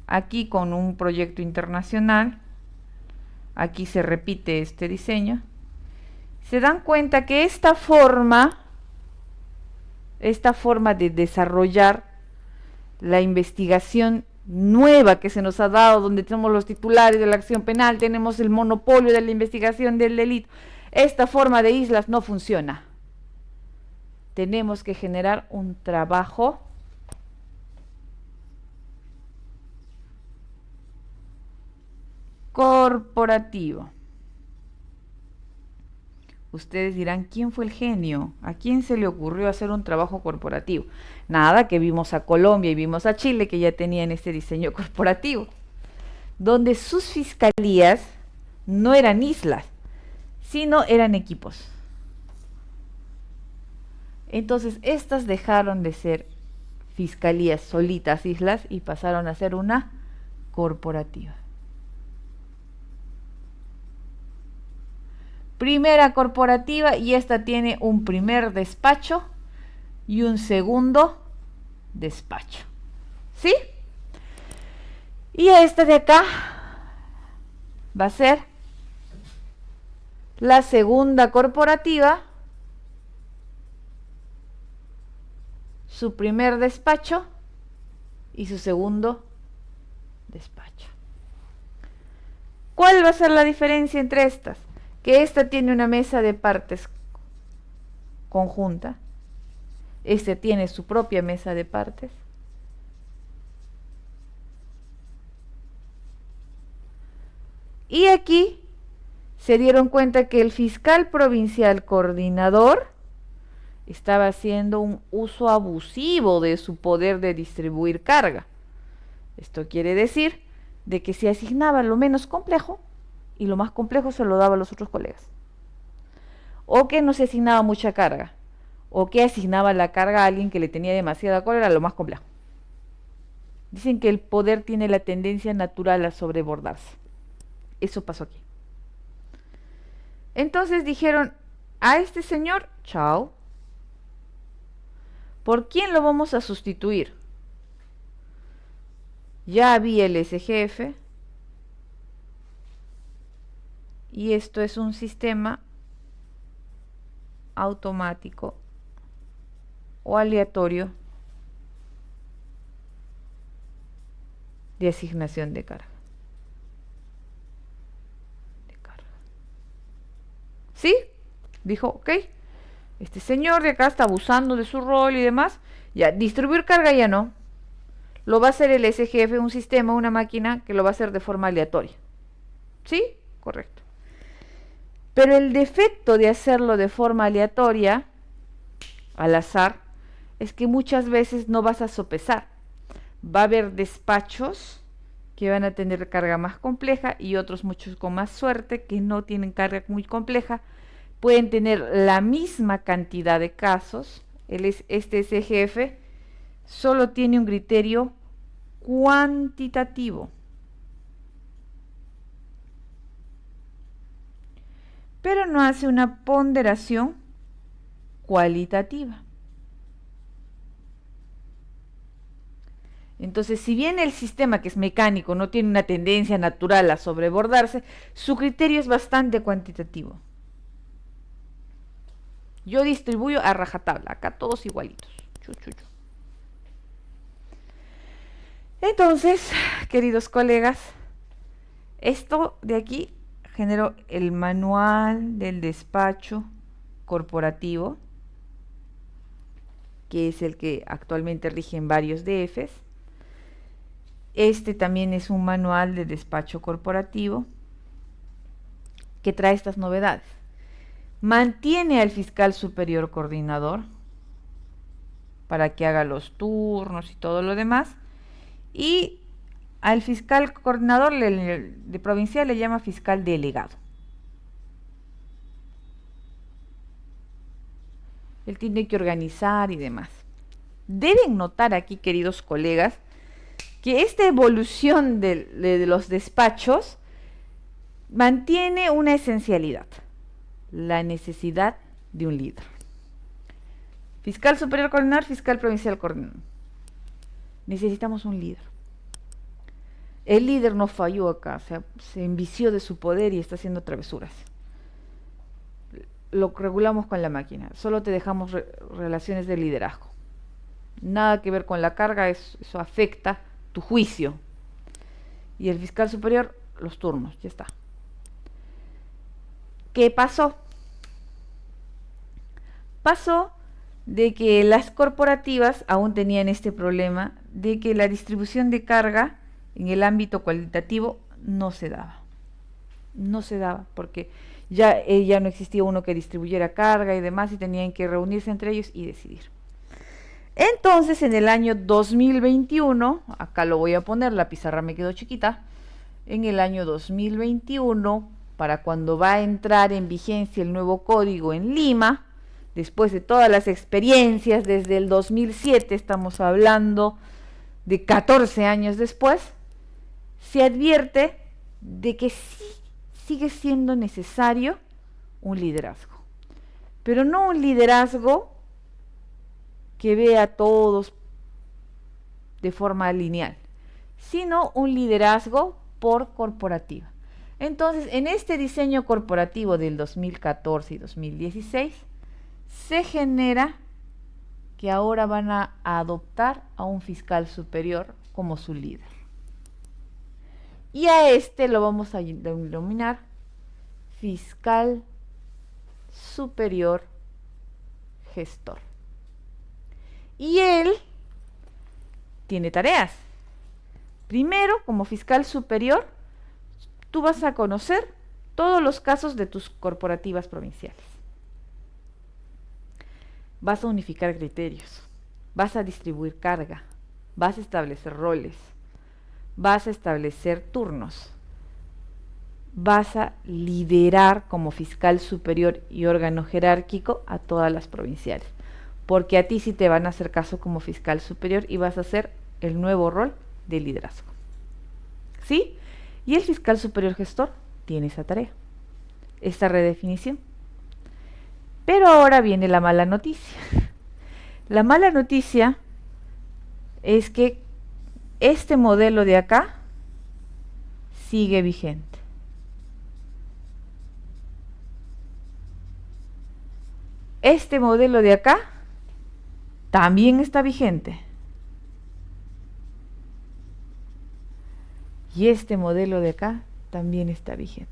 aquí con un proyecto internacional, aquí se repite este diseño, se dan cuenta que esta forma de desarrollar la investigación nueva que se nos ha dado, donde tenemos los titulares de la acción penal, tenemos el monopolio de la investigación del delito. Esta forma de islas no funciona. Tenemos que generar un trabajo corporativo. Ustedes dirán, ¿quién fue el genio? ¿A quién se le ocurrió hacer un trabajo corporativo? Nada, que vimos a Colombia y vimos a Chile que ya tenían este diseño corporativo, donde sus fiscalías no eran islas, sino eran equipos. Entonces, estas dejaron de ser fiscalías solitas, islas, y pasaron a ser una corporativa. Primera corporativa, y esta tiene un primer despacho y un segundo despacho. ¿Sí? Y esta de acá va a ser la segunda corporativa, su primer despacho y su segundo despacho. ¿Cuál va a ser la diferencia entre estas? Que esta tiene una mesa de partes conjunta, este tiene su propia mesa de partes, y aquí se dieron cuenta que el fiscal provincial coordinador estaba haciendo un uso abusivo de su poder de distribuir carga. Esto quiere decir de que se asignaba lo menos complejo y lo más complejo se lo daba a los otros colegas. O que no se asignaba mucha carga, o que asignaba la carga a alguien que le tenía demasiada cólera, lo más complejo. Dicen que el poder tiene la tendencia natural a sobrebordarse. Eso pasó aquí. Entonces dijeron, a este señor, chao. ¿Por quién lo vamos a sustituir? Ya había el SGF, y esto es un sistema automático o aleatorio de asignación de carga. ¿Sí? Dijo, ok, este señor de acá está abusando de su rol y demás. Ya, distribuir carga ya no. Lo va a hacer el SGF, un sistema, una máquina que lo va a hacer de forma aleatoria. ¿Sí? Correcto. Pero el defecto de hacerlo de forma aleatoria, al azar, es que muchas veces no vas a sopesar. Va a haber despachos que van a tener carga más compleja y otros, muchos con más suerte, que no tienen carga muy compleja. Pueden tener la misma cantidad de casos. Este SGF solo tiene un criterio cuantitativo, pero no hace una ponderación cualitativa. Entonces, si bien el sistema, que es mecánico, no tiene una tendencia natural a sobrebordarse, su criterio es bastante cuantitativo. Yo distribuyo a rajatabla, acá todos igualitos. Entonces, queridos colegas, esto de aquí generó el manual del despacho corporativo, que es el que actualmente rige en varios DFs. Este también es un manual de despacho corporativo que trae estas novedades. Mantiene al fiscal superior coordinador para que haga los turnos y todo lo demás, y al fiscal coordinador de provincial le llama fiscal delegado. Él tiene que organizar y demás. Deben notar aquí, queridos colegas, que esta evolución de los despachos mantiene una esencialidad: la necesidad de un líder. Fiscal superior coordinador, fiscal provincial coordinador. Necesitamos un líder. El líder no falló acá, se envició de su poder y está haciendo travesuras. Lo regulamos con la máquina, solo te dejamos relaciones de liderazgo. nada que ver con la carga, eso afecta tu juicio. Y el fiscal superior, los turnos, ya está. ¿Qué pasó? Pasó de que las corporativas aún tenían este problema de que la distribución de carga en el ámbito cualitativo no se daba. No se daba porque ya no existía uno que distribuyera carga y demás y tenían que reunirse entre ellos y decidir. Entonces, en el año 2021, acá lo voy a poner, la pizarra me quedó chiquita, en el año 2021, para cuando va a entrar en vigencia el nuevo código en Lima, después de todas las experiencias desde el 2007, estamos hablando de 14 años después, se advierte de que sí sigue siendo necesario un liderazgo, pero no un liderazgo que vea a todos de forma lineal, sino un liderazgo por corporativa. Entonces, en este diseño corporativo del 2014 y 2016, se genera que ahora van a adoptar a un fiscal superior como su líder. Y a este lo vamos a denominar fiscal superior gestor. Y él tiene tareas. Primero, como fiscal superior, tú vas a conocer todos los casos de tus corporativas provinciales. Vas a unificar criterios, vas a distribuir carga, vas a establecer roles, vas a establecer turnos, vas a liderar como fiscal superior y órgano jerárquico a todas las provinciales, porque a ti sí te van a hacer caso como fiscal superior y vas a hacer el nuevo rol de liderazgo. ¿Sí? Y el fiscal superior gestor tiene esa tarea, esta redefinición. Pero ahora viene la mala noticia. La mala noticia es que este modelo de acá sigue vigente. Este modelo de acá también está vigente. Y este modelo de acá también está vigente.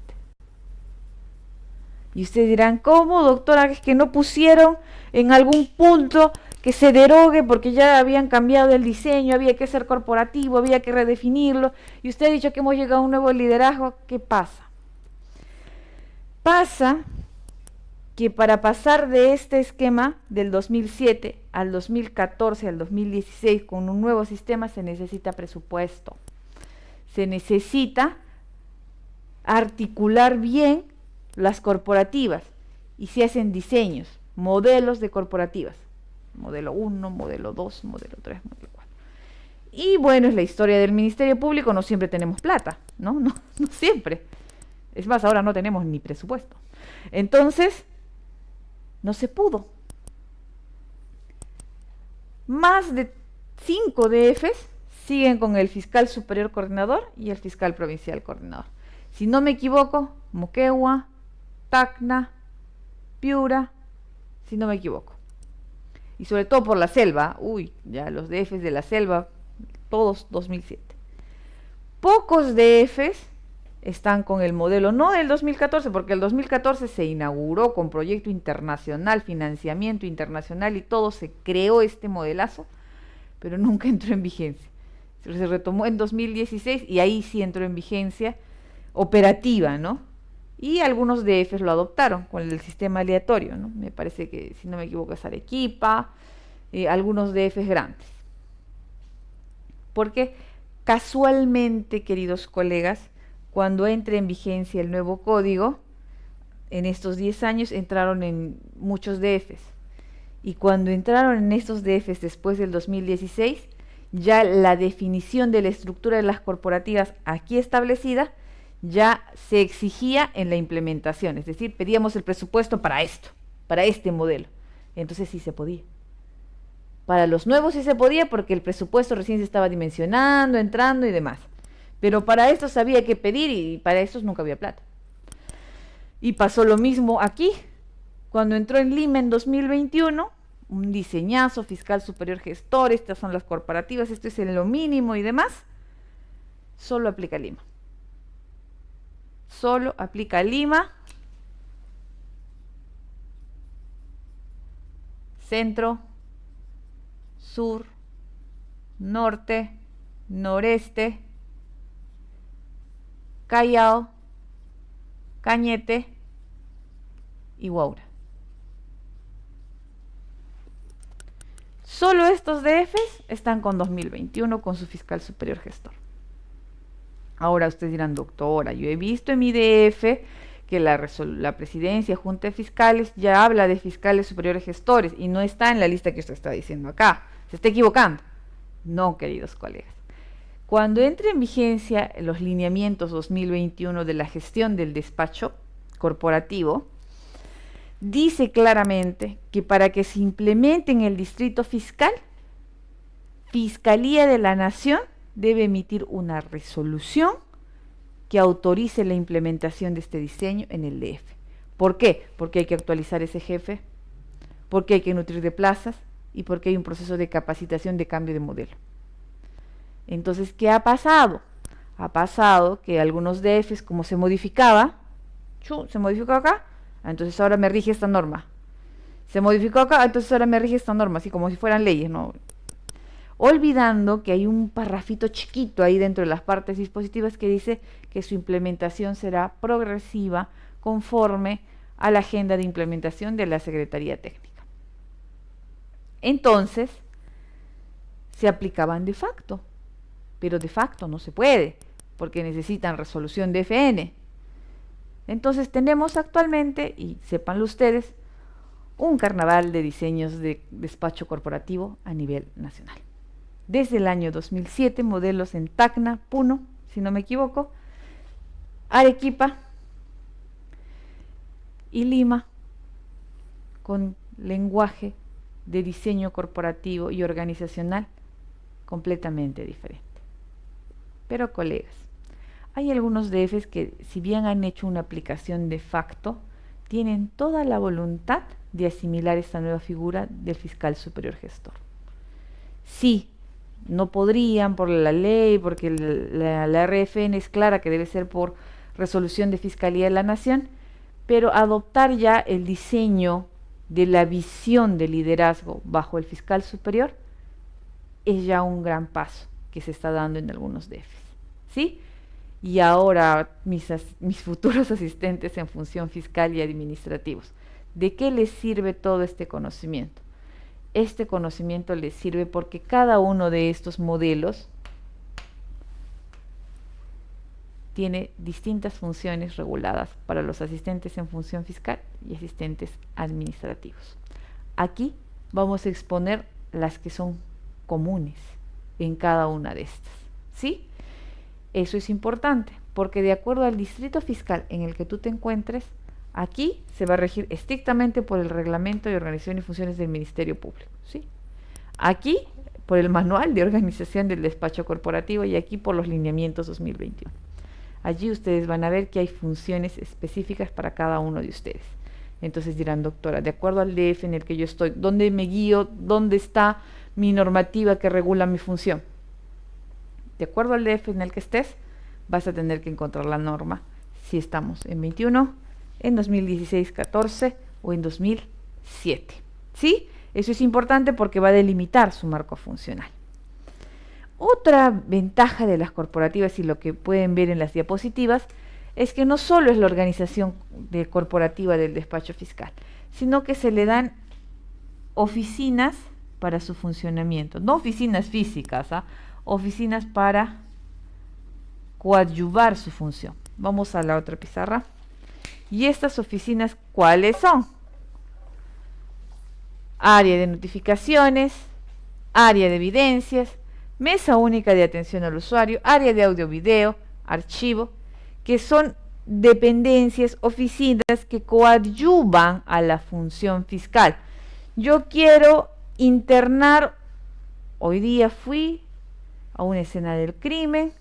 Y ustedes dirán, ¿cómo, doctora? Es que no pusieron en algún punto que se derogue porque ya habían cambiado el diseño, había que ser corporativo, había que redefinirlo. Y usted ha dicho que hemos llegado a un nuevo liderazgo. ¿Qué pasa? Pasa que para pasar de este esquema del 2007 al 2014 al 2016 con un nuevo sistema se necesita presupuesto. Se necesita articular bien las corporativas y se hacen diseños, modelos de corporativas. Modelo 1, modelo 2, modelo 3, modelo 4. Y bueno, es la historia del Ministerio Público, no siempre tenemos plata, ¿no? No siempre. Es más, ahora no tenemos ni presupuesto. Entonces, no se pudo. Más de 5 DFs siguen con el fiscal superior coordinador y el fiscal provincial coordinador. Si no me equivoco, Moquegua, Tacna, Piura, si no me equivoco. Y sobre todo por la selva, ya los DFs de la selva, todos 2007. Pocos DFs están con el modelo, no del 2014, porque el 2014 se inauguró con proyecto internacional, financiamiento internacional y todo, se creó este modelazo, pero nunca entró en vigencia. Se retomó en 2016 y ahí sí entró en vigencia operativa, ¿no? Y algunos DFs lo adoptaron con el sistema aleatorio, ¿no? Me parece que, si no me equivoco, es Arequipa, algunos DFs grandes. Porque casualmente, queridos colegas, cuando entre en vigencia el nuevo código, en estos 10 años entraron en muchos DFs. Y cuando entraron en estos DFs después del 2016, ya la definición de la estructura de las corporativas aquí establecida ya se exigía en la implementación, es decir, pedíamos el presupuesto para esto, para este modelo. Entonces sí se podía. Para los nuevos sí se podía porque el presupuesto recién se estaba dimensionando, entrando y demás. Pero para estos había que pedir y para estos nunca había plata. Y pasó lo mismo aquí. Cuando entró en Lima en 2021, un diseñazo, fiscal superior gestor, estas son las corporativas, esto es en lo mínimo y demás, solo aplica Lima. Solo aplica Lima, centro, sur, norte, noreste, Callao, Cañete y Huaura. Solo estos DFs están con 2021 con su fiscal superior gestor. Ahora ustedes dirán, doctora, yo he visto en mi DF que la presidencia, junta de fiscales, ya habla de fiscales superiores gestores y no está en la lista que usted está diciendo acá. Se está equivocando. No, queridos colegas. Cuando entre en vigencia los lineamientos 2021 de la gestión del despacho corporativo, dice claramente que para que se implemente en el distrito fiscal, Fiscalía de la Nación debe emitir una resolución que autorice la implementación de este diseño en el DF. ¿Por qué? Porque hay que actualizar ese jefe, porque hay que nutrir de plazas y porque hay un proceso de capacitación de cambio de modelo. Entonces, ¿qué ha pasado? Ha pasado que algunos DFs, como se modificaba, se modificó acá, entonces ahora me rige esta norma. Se modificó acá, entonces ahora me rige esta norma, así como si fueran leyes, ¿no? Olvidando que hay un parrafito chiquito ahí dentro de las partes dispositivas que dice que su implementación será progresiva conforme a la agenda de implementación de la Secretaría Técnica. Entonces, se aplicaban de facto, pero de facto no se puede, porque necesitan resolución de FN. Entonces tenemos actualmente, y sépanlo ustedes, un carnaval de diseños de despacho corporativo a nivel nacional. Desde el año 2007, modelos en Tacna, Puno, si no me equivoco, Arequipa y Lima, con lenguaje de diseño corporativo y organizacional completamente diferente. Pero colegas, hay algunos DFs que, si bien han hecho una aplicación de facto, tienen toda la voluntad de asimilar esta nueva figura del fiscal superior gestor. Sí, no podrían por la ley, porque la RFN es clara que debe ser por resolución de Fiscalía de la Nación, pero adoptar ya el diseño de la visión de liderazgo bajo el fiscal superior es ya un gran paso que se está dando en algunos DFs, ¿sí? Y ahora mis futuros asistentes en función fiscal y administrativos, ¿de qué les sirve todo este conocimiento? Este conocimiento les sirve porque cada uno de estos modelos tiene distintas funciones reguladas para los asistentes en función fiscal y asistentes administrativos. Aquí vamos a exponer las que son comunes en cada una de estas, ¿sí? Eso es importante, porque de acuerdo al distrito fiscal en el que tú te encuentres, aquí se va a regir estrictamente por el reglamento de organización y funciones del Ministerio Público, ¿sí? Aquí por el manual de organización del despacho corporativo y aquí por los lineamientos 2021. Allí ustedes van a ver que hay funciones específicas para cada uno de ustedes. Entonces dirán, doctora, de acuerdo al DF en el que yo estoy, ¿dónde me guío? ¿Dónde está mi normativa que regula mi función? De acuerdo al DF en el que estés, vas a tener que encontrar la norma si estamos en 21, en 2016-14 o en 2007. ¿Sí? Eso es importante porque va a delimitar su marco funcional. Otra ventaja de las corporativas y lo que pueden ver en las diapositivas es que no solo es la organización corporativa del despacho fiscal, sino que se le dan oficinas para su funcionamiento, no oficinas físicas, oficinas para coadyuvar su función. Vamos a la otra pizarra. ¿Y estas oficinas cuáles son? Área de notificaciones, área de evidencias, mesa única de atención al usuario, área de audio-video, archivo, que son dependencias, oficinas que coadyuvan a la función fiscal. Yo quiero internar, hoy día fui a una escena del crimen,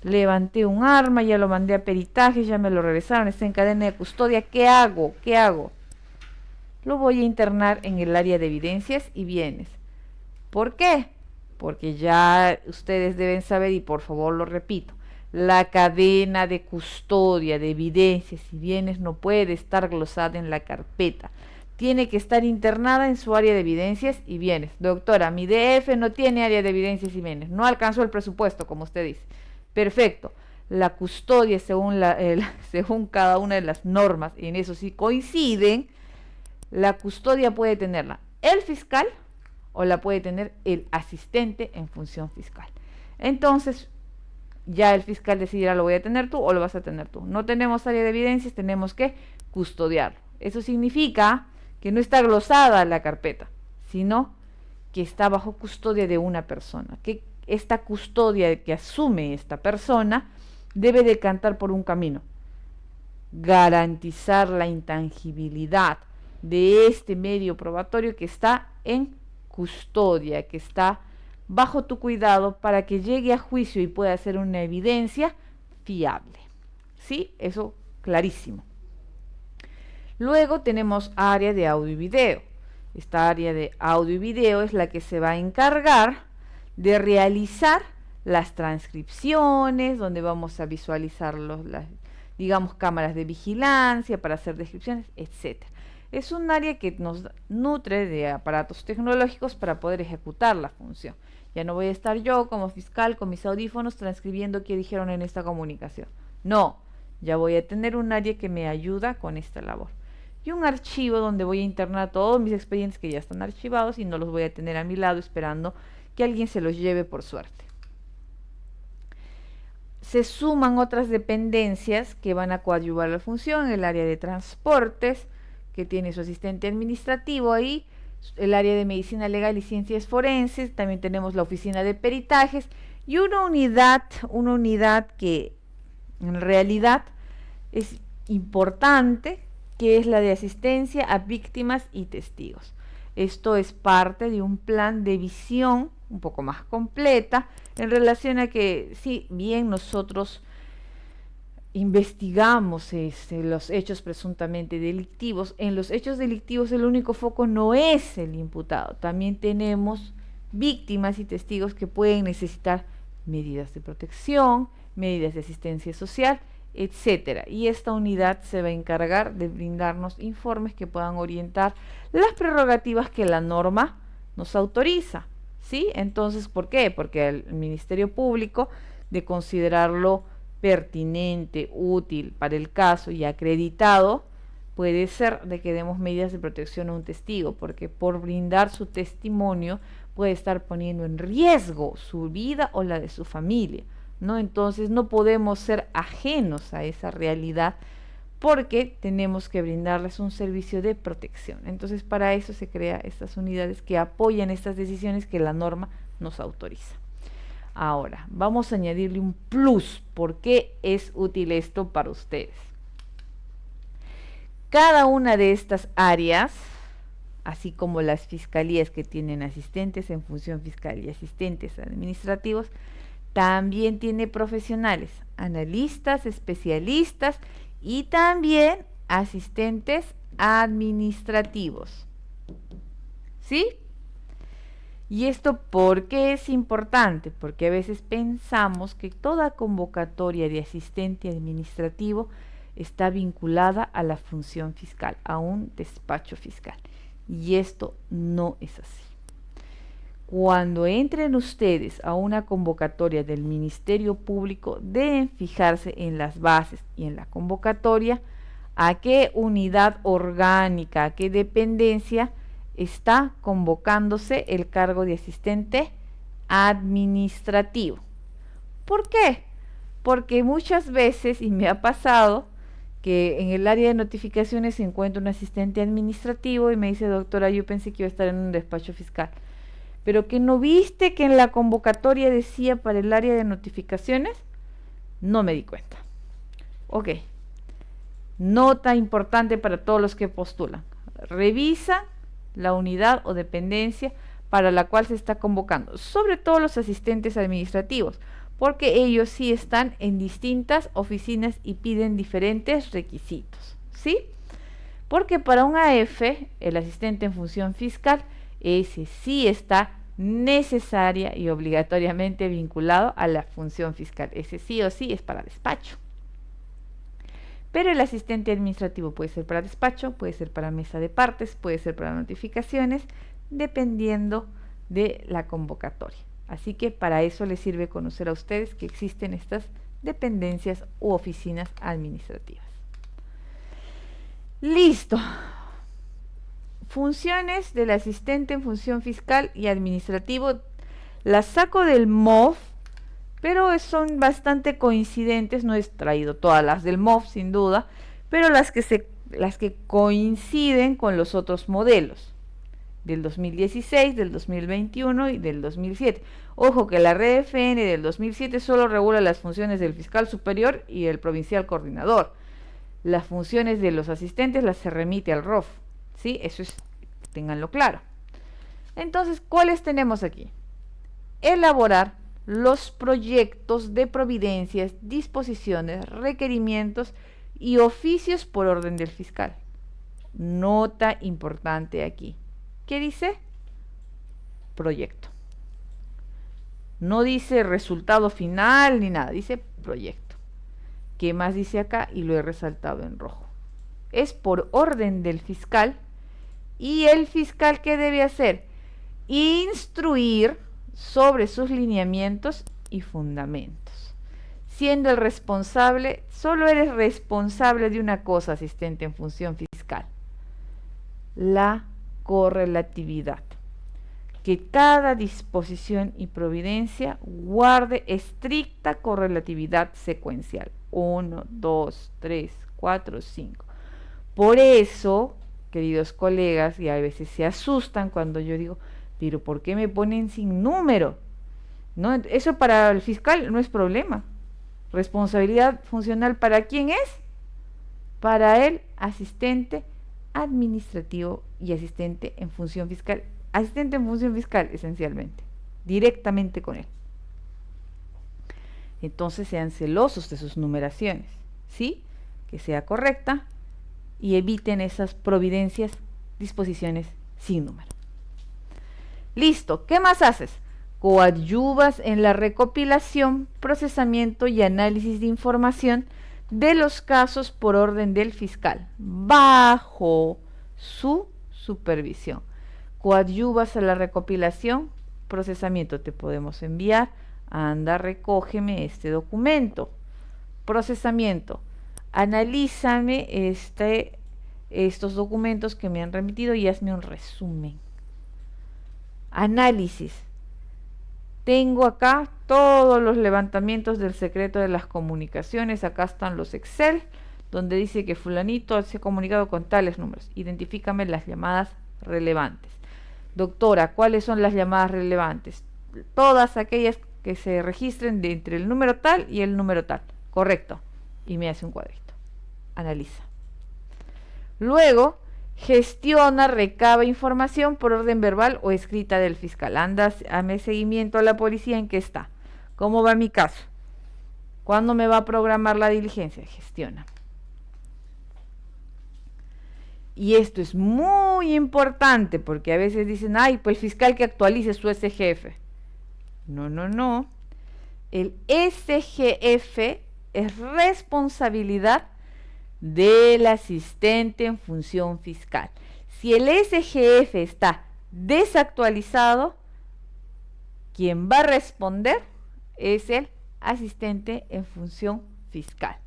levanté un arma, ya lo mandé a peritaje, ya me lo regresaron, está en cadena de custodia, ¿qué hago? ¿Qué hago? lo voy a internar en el área de evidencias y bienes. ¿Por qué? Porque ya ustedes deben saber, y por favor lo repito, la cadena de custodia de evidencias y bienes no puede estar glosada en la carpeta. Tiene que estar internada en su área de evidencias y bienes. Doctora, mi DF no tiene área de evidencias y bienes. No alcanzó el presupuesto, como usted dice. Perfecto. La custodia, según cada una de las normas, y en eso sí coinciden, la custodia puede tenerla el fiscal o la puede tener el asistente en función fiscal. Entonces, ya el fiscal decidirá, lo voy a tener tú o lo vas a tener tú. No tenemos área de evidencias, tenemos que custodiarlo. Eso significa que no está glosada la carpeta, sino que está bajo custodia de una persona, que esta custodia que asume esta persona debe decantar por un camino: garantizar la intangibilidad de este medio probatorio que está en custodia, que está bajo tu cuidado, para que llegue a juicio y pueda ser una evidencia fiable. ¿Sí? Eso clarísimo. Luego tenemos área de audio y video. Esta área de audio y video es la que se va a encargar de realizar las transcripciones, donde vamos a visualizar las, digamos, cámaras de vigilancia para hacer descripciones, etc. Es un área que nos nutre de aparatos tecnológicos para poder ejecutar la función. Ya no voy a estar yo como fiscal con mis audífonos transcribiendo qué dijeron en esta comunicación. No, ya voy a tener un área que me ayuda con esta labor. Y un archivo donde voy a internar todos mis expedientes que ya están archivados y no los voy a tener a mi lado esperando que alguien se los lleve por suerte. Se suman otras dependencias que van a coadyuvar la función: el área de transportes, que tiene su asistente administrativo ahí, el área de medicina legal y ciencias forenses, también tenemos la oficina de peritajes y una unidad que en realidad es importante, que es la de asistencia a víctimas y testigos. Esto es parte de un plan de visión un poco más completa en relación a que, si bien nosotros investigamos los hechos presuntamente delictivos, en los hechos delictivos el único foco no es el imputado. También tenemos víctimas y testigos que pueden necesitar medidas de protección, medidas de asistencia social, etcétera. Y esta unidad se va a encargar de brindarnos informes que puedan orientar las prerrogativas que la norma nos autoriza. ¿Sí? Entonces, ¿por qué? Porque el Ministerio Público, de considerarlo pertinente, útil para el caso y acreditado, puede ser de que demos medidas de protección a un testigo, porque por brindar su testimonio puede estar poniendo en riesgo su vida o la de su familia, ¿no? Entonces no podemos ser ajenos a esa realidad, porque tenemos que brindarles un servicio de protección. Entonces, para eso se crean estas unidades que apoyan estas decisiones que la norma nos autoriza. Ahora, vamos a añadirle un plus. ¿Por qué es útil esto para ustedes? Cada una de estas áreas, así como las fiscalías que tienen asistentes en función fiscal y asistentes administrativos, también tiene profesionales, analistas, especialistas y también asistentes administrativos. ¿Sí? ¿Y esto por qué es importante? Porque a veces pensamos que toda convocatoria de asistente administrativo está vinculada a la función fiscal, a un despacho fiscal. Y esto no es así. Cuando entren ustedes a una convocatoria del Ministerio Público, deben fijarse en las bases y en la convocatoria a qué unidad orgánica, a qué dependencia está convocándose el cargo de asistente administrativo. ¿Por qué? Porque muchas veces, y me ha pasado, que en el área de notificaciones se encuentra un asistente administrativo y me dice: doctora, yo pensé que iba a estar en un despacho fiscal. ¿Pero que no viste que en la convocatoria decía para el área de notificaciones? No me di cuenta. Ok. Nota importante para todos los que postulan. Revisa la unidad o dependencia para la cual se está convocando, sobre todo los asistentes administrativos, porque ellos sí están en distintas oficinas y piden diferentes requisitos, ¿sí? Porque para un AF, el asistente en función fiscal, ese sí está necesaria y obligatoriamente vinculado a la función fiscal. Ese sí o sí es para despacho. Pero el asistente administrativo puede ser para despacho, puede ser para mesa de partes, puede ser para notificaciones, dependiendo de la convocatoria. Así que para eso les sirve conocer a ustedes que existen estas dependencias u oficinas administrativas. Listo. Funciones del asistente en función fiscal y administrativo. Las saco del MOF, pero son bastante coincidentes. No he traído todas las del MOF, sin duda, pero las que coinciden con los otros modelos del 2016, del 2021 y del 2007. Ojo que la RFN del 2007 solo regula las funciones del fiscal superior y el provincial coordinador. Las funciones de los asistentes las se remite al ROF, ¿sí? Eso es, ténganlo claro. Entonces, ¿cuáles tenemos aquí? Elaborar los proyectos de providencias, disposiciones, requerimientos y oficios por orden del fiscal. Nota importante aquí. ¿Qué dice? Proyecto. No dice resultado final ni nada, dice proyecto. ¿Qué más dice acá? Y lo he resaltado en rojo. Es por orden del fiscal. ¿Y el fiscal qué debe hacer? Instruir sobre sus lineamientos y fundamentos. Siendo el responsable, solo eres responsable de una cosa, asistente en función fiscal: la correlatividad. Que cada disposición y providencia guarde estricta correlatividad secuencial. 1, 2, 3, 4, 5. Por eso, queridos colegas, y a veces se asustan cuando yo digo, pero ¿por qué me ponen sin número? ¿No? Eso para el fiscal no es problema. Responsabilidad funcional, ¿para quién es? Para el asistente administrativo y asistente en función fiscal. Asistente en función fiscal, esencialmente, directamente con él. Entonces sean celosos de sus numeraciones, ¿sí? Que sea correcta y eviten esas providencias, disposiciones sin número. Listo, ¿qué más haces? Coadyuvas en la recopilación, procesamiento y análisis de información de los casos por orden del fiscal, bajo su supervisión. Coadyuvas a la recopilación, procesamiento, te podemos enviar, anda, recógeme este documento. Procesamiento, analízame estos documentos que me han remitido y hazme un resumen. Análisis, tengo acá todos los levantamientos del secreto de las comunicaciones, acá están los Excel, donde dice que fulanito se ha comunicado con tales números, identifícame las llamadas relevantes. Doctora, ¿cuáles son las llamadas relevantes? Todas aquellas que se registren de entre el número tal y el número tal. Correcto. Y me hace un cuadrito. Analiza. Luego, gestiona, recaba información por orden verbal o escrita del fiscal. Anda, dame seguimiento a la policía, ¿en qué está? ¿Cómo va mi caso? ¿Cuándo me va a programar la diligencia? Gestiona. Y esto es muy importante porque a veces dicen, ay, pues el fiscal que actualice su SGF. No, no, no. El SGF es responsabilidad del asistente en función fiscal. Si el SGF está desactualizado, quien va a responder es el asistente en función fiscal.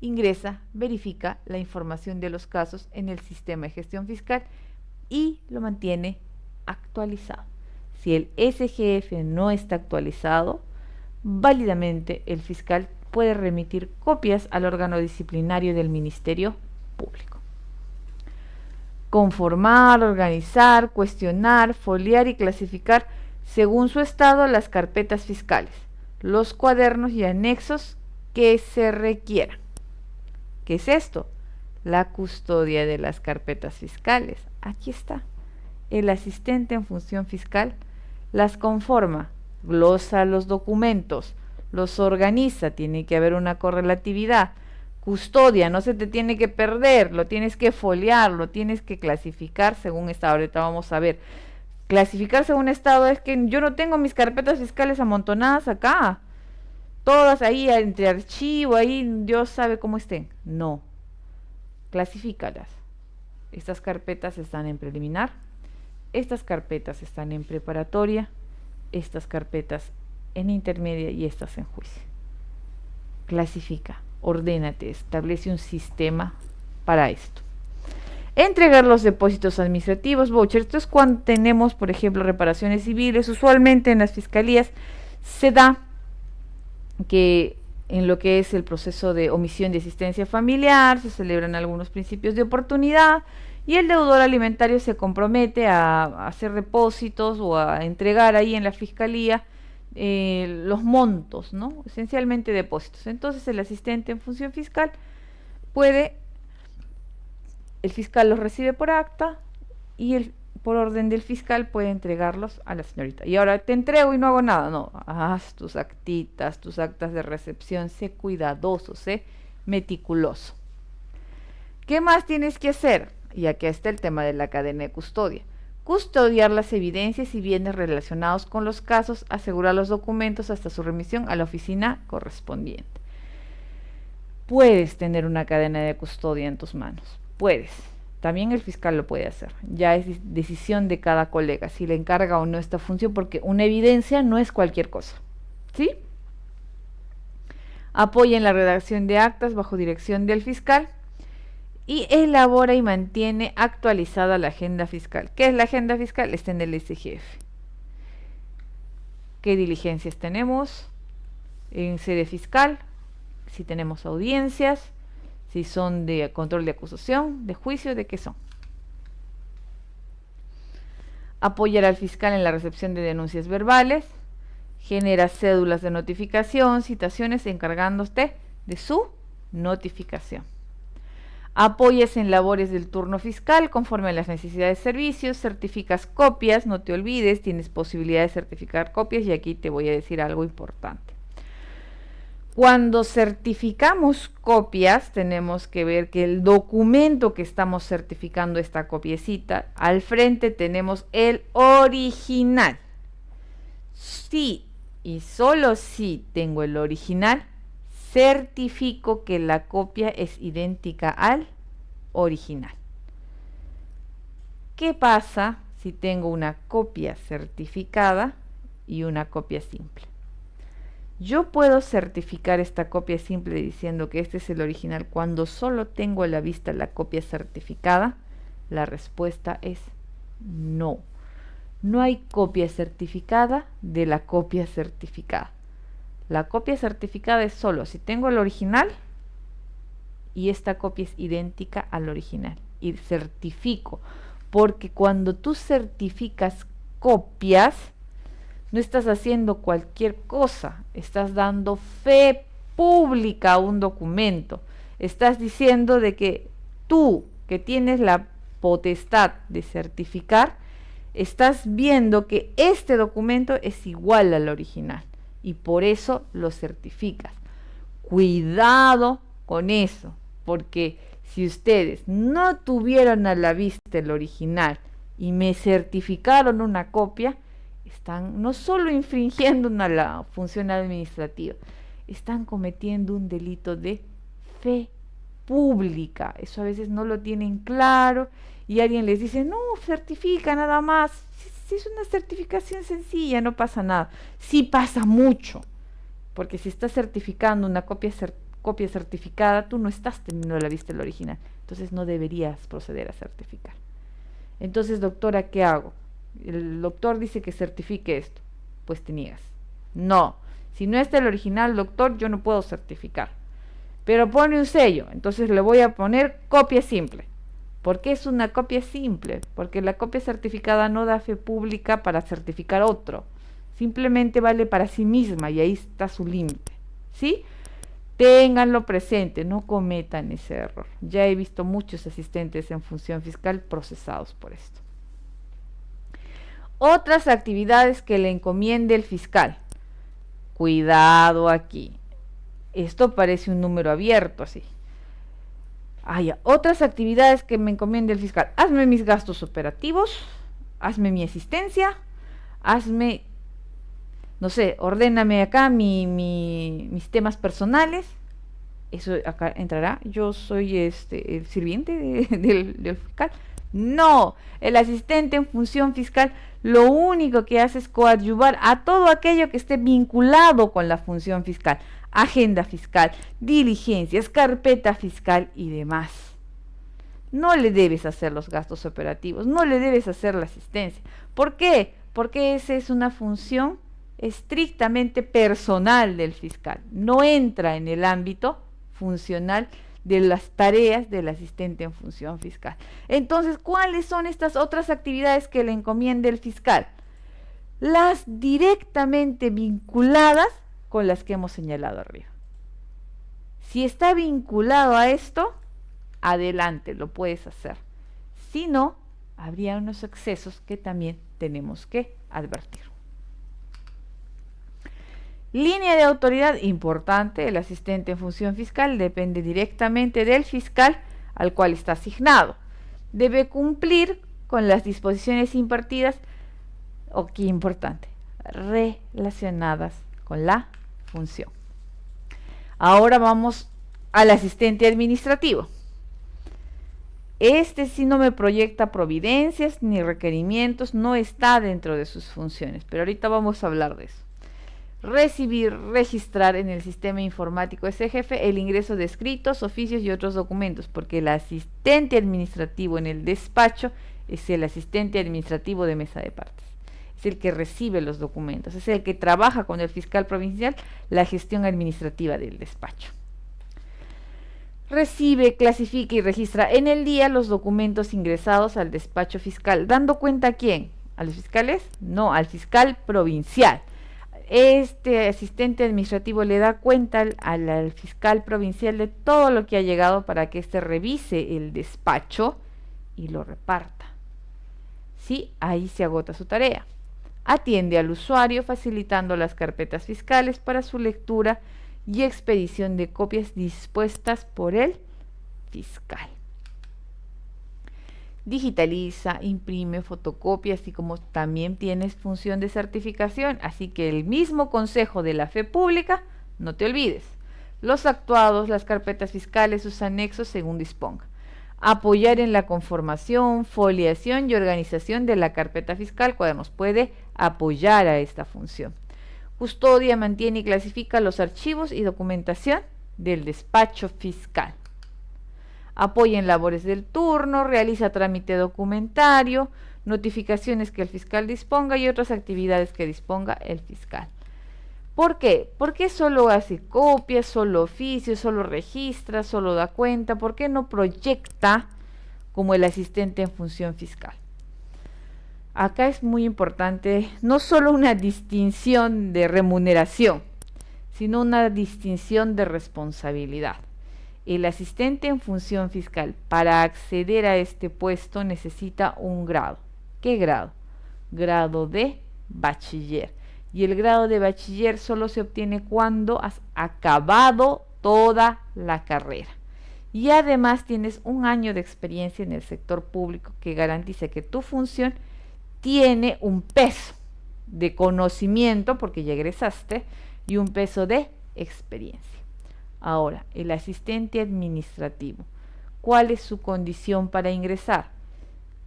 Ingresa, verifica la información de los casos en el sistema de gestión fiscal y lo mantiene actualizado. Si el SGF no está actualizado, válidamente el fiscal puede remitir copias al órgano disciplinario del Ministerio Público. Conformar, organizar, cuestionar, foliar y clasificar según su estado las carpetas fiscales, los cuadernos y anexos que se requieran. ¿Qué es esto? La custodia de las carpetas fiscales. Aquí está. El asistente en función fiscal las conforma, glosa los documentos, los organiza, tiene que haber una correlatividad, custodia, no se te tiene que perder, lo tienes que foliar, lo tienes que clasificar según estado. Ahorita vamos a ver. Clasificar según estado es que yo no tengo mis carpetas fiscales amontonadas acá, todas ahí entre archivo, ahí Dios sabe cómo estén. No, clasifícalas. Estas carpetas están en preliminar, estas carpetas están en preparatoria, estas carpetas en intermedia y estas en juicio. Clasifica, ordénate, establece un sistema para esto. Entregar los depósitos administrativos, vouchers. Esto es cuando tenemos, por ejemplo, reparaciones civiles. Usualmente en las fiscalías se da que en lo que es el proceso de omisión de asistencia familiar se celebran algunos principios de oportunidad y el deudor alimentario se compromete a hacer depósitos o a entregar ahí en la fiscalía los montos, ¿no? Esencialmente depósitos. Entonces el asistente en función fiscal el fiscal los recibe por acta y por orden del fiscal puede entregarlos a la señorita. Y ahora te entrego y no hago nada. No, haz tus actitas, tus actas de recepción, sé cuidadoso, sé meticuloso. ¿Qué más tienes que hacer? Y aquí está el tema de la cadena de custodia. Custodiar las evidencias y bienes relacionados con los casos, asegurar los documentos hasta su remisión a la oficina correspondiente. Puedes tener una cadena de custodia en tus manos, puedes. También el fiscal lo puede hacer. Ya es decisión de cada colega si le encarga o no esta función, porque una evidencia no es cualquier cosa, ¿sí? Apoya en la redacción de actas bajo dirección del fiscal y elabora y mantiene actualizada la agenda fiscal. ¿Qué es la agenda fiscal? Está en el SGF. ¿Qué diligencias tenemos en sede fiscal? Si tenemos audiencias, si son de control de acusación, de juicio, ¿de qué son? Apoyar al fiscal en la recepción de denuncias verbales, genera cédulas de notificación, citaciones, encargándote de su notificación. Apoyas en labores del turno fiscal conforme a las necesidades de servicios, certificas copias, no te olvides, tienes posibilidad de certificar copias y aquí te voy a decir algo importante. Cuando certificamos copias, tenemos que ver que el documento que estamos certificando, esta copiecita, al frente tenemos el original. Sí, y solo si tengo el original, certifico que la copia es idéntica al original. ¿Qué pasa si tengo una copia certificada y una copia simple? Yo puedo certificar esta copia simple diciendo que este es el original cuando solo tengo a la vista la copia certificada. La respuesta es no. No hay copia certificada de la copia certificada. La copia certificada es solo si tengo el original y esta copia es idéntica al original. Y certifico, porque cuando tú certificas copias, no estás haciendo cualquier cosa, estás dando fe pública a un documento. Estás diciendo de que tú, que tienes la potestad de certificar, estás viendo que este documento es igual al original y por eso lo certificas. Cuidado con eso, porque si ustedes no tuvieron a la vista el original y me certificaron una copia, están no solo infringiendo la función administrativa, están cometiendo un delito de fe pública. Eso a veces no lo tienen claro y alguien les dice, no, certifica nada más. Si es una certificación sencilla, no pasa nada. Sí pasa mucho, porque si estás certificando una copia certificada, tú no estás teniendo a la vista el original, entonces no deberías proceder a certificar. Entonces, doctora, ¿qué hago? El doctor dice que certifique esto, pues te niegas. No, si no está el original, doctor, yo no puedo certificar. Pero pone un sello, entonces le voy a poner copia simple. ¿Por qué es una copia simple? Porque la copia certificada no da fe pública para certificar otro. Simplemente vale para sí misma y ahí está su límite, ¿sí? Ténganlo presente, no cometan ese error. Ya he visto muchos asistentes en función fiscal procesados por esto. Otras actividades que le encomiende el fiscal. Cuidado aquí. Esto parece un número abierto así. Otras actividades que me encomienda el fiscal. Hazme mis gastos operativos, hazme mi asistencia, hazme, no sé, ordéname acá mis temas personales. Eso acá entrará. Yo soy el sirviente del fiscal. No, el asistente en función fiscal lo único que hace es coadyuvar a todo aquello que esté vinculado con la función fiscal. Agenda fiscal, diligencias, carpeta fiscal y demás. No le debes hacer los gastos operativos, no le debes hacer la asistencia. ¿Por qué? Porque esa es una función estrictamente personal del fiscal. No entra en el ámbito funcional de las tareas del asistente en función fiscal. Entonces, ¿cuáles son estas otras actividades que le encomienda el fiscal? Las directamente vinculadas con las que hemos señalado arriba. Si está vinculado a esto, adelante, lo puedes hacer. Si no, habría unos excesos que también tenemos que advertir. Línea de autoridad importante. El asistente en función fiscal depende directamente del fiscal al cual está asignado. Debe cumplir con las disposiciones impartidas, qué importante, relacionadas con la función. Ahora vamos al asistente administrativo. Este sí no me proyecta providencias ni requerimientos, no está dentro de sus funciones, pero ahorita vamos a hablar de eso. Recibir, registrar en el sistema informático SGF el ingreso de escritos, oficios y otros documentos, porque el asistente administrativo en el despacho es el asistente administrativo de mesa de partes. Es el que recibe los documentos, es el que trabaja con el fiscal provincial la gestión administrativa del despacho. Recibe, clasifica y registra en el día los documentos ingresados al despacho fiscal. ¿Dando cuenta a quién? ¿A los fiscales? No, al fiscal provincial. Este asistente administrativo le da cuenta al fiscal provincial de todo lo que ha llegado para que éste revise el despacho y lo reparta. Sí, ahí se agota su tarea. Atiende al usuario facilitando las carpetas fiscales para su lectura y expedición de copias dispuestas por el fiscal. Digitaliza, imprime, fotocopia, así como también tienes función de certificación, así que el mismo consejo de la fe pública, no te olvides. Los actuados, las carpetas fiscales, sus anexos según disponga. Apoyar en la conformación, foliación y organización de la carpeta fiscal, cuadernos, puede apoyar a esta función. Custodia, mantiene y clasifica los archivos y documentación del despacho fiscal. Apoya en labores del turno, realiza trámite documentario, notificaciones que el fiscal disponga y otras actividades que disponga el fiscal. ¿Por qué? ¿Por qué solo hace copias, solo oficios, solo registra, solo da cuenta? ¿Por qué no proyecta como el asistente en función fiscal? Acá es muy importante no solo una distinción de remuneración, sino una distinción de responsabilidad. El asistente en función fiscal, para acceder a este puesto, necesita un grado. ¿Qué grado? Grado de bachiller. Y el grado de bachiller solo se obtiene cuando has acabado toda la carrera. Y además tienes un año de experiencia en el sector público que garantiza que tu función tiene un peso de conocimiento, porque ya egresaste, y un peso de experiencia. Ahora, el asistente administrativo, ¿cuál es su condición para ingresar?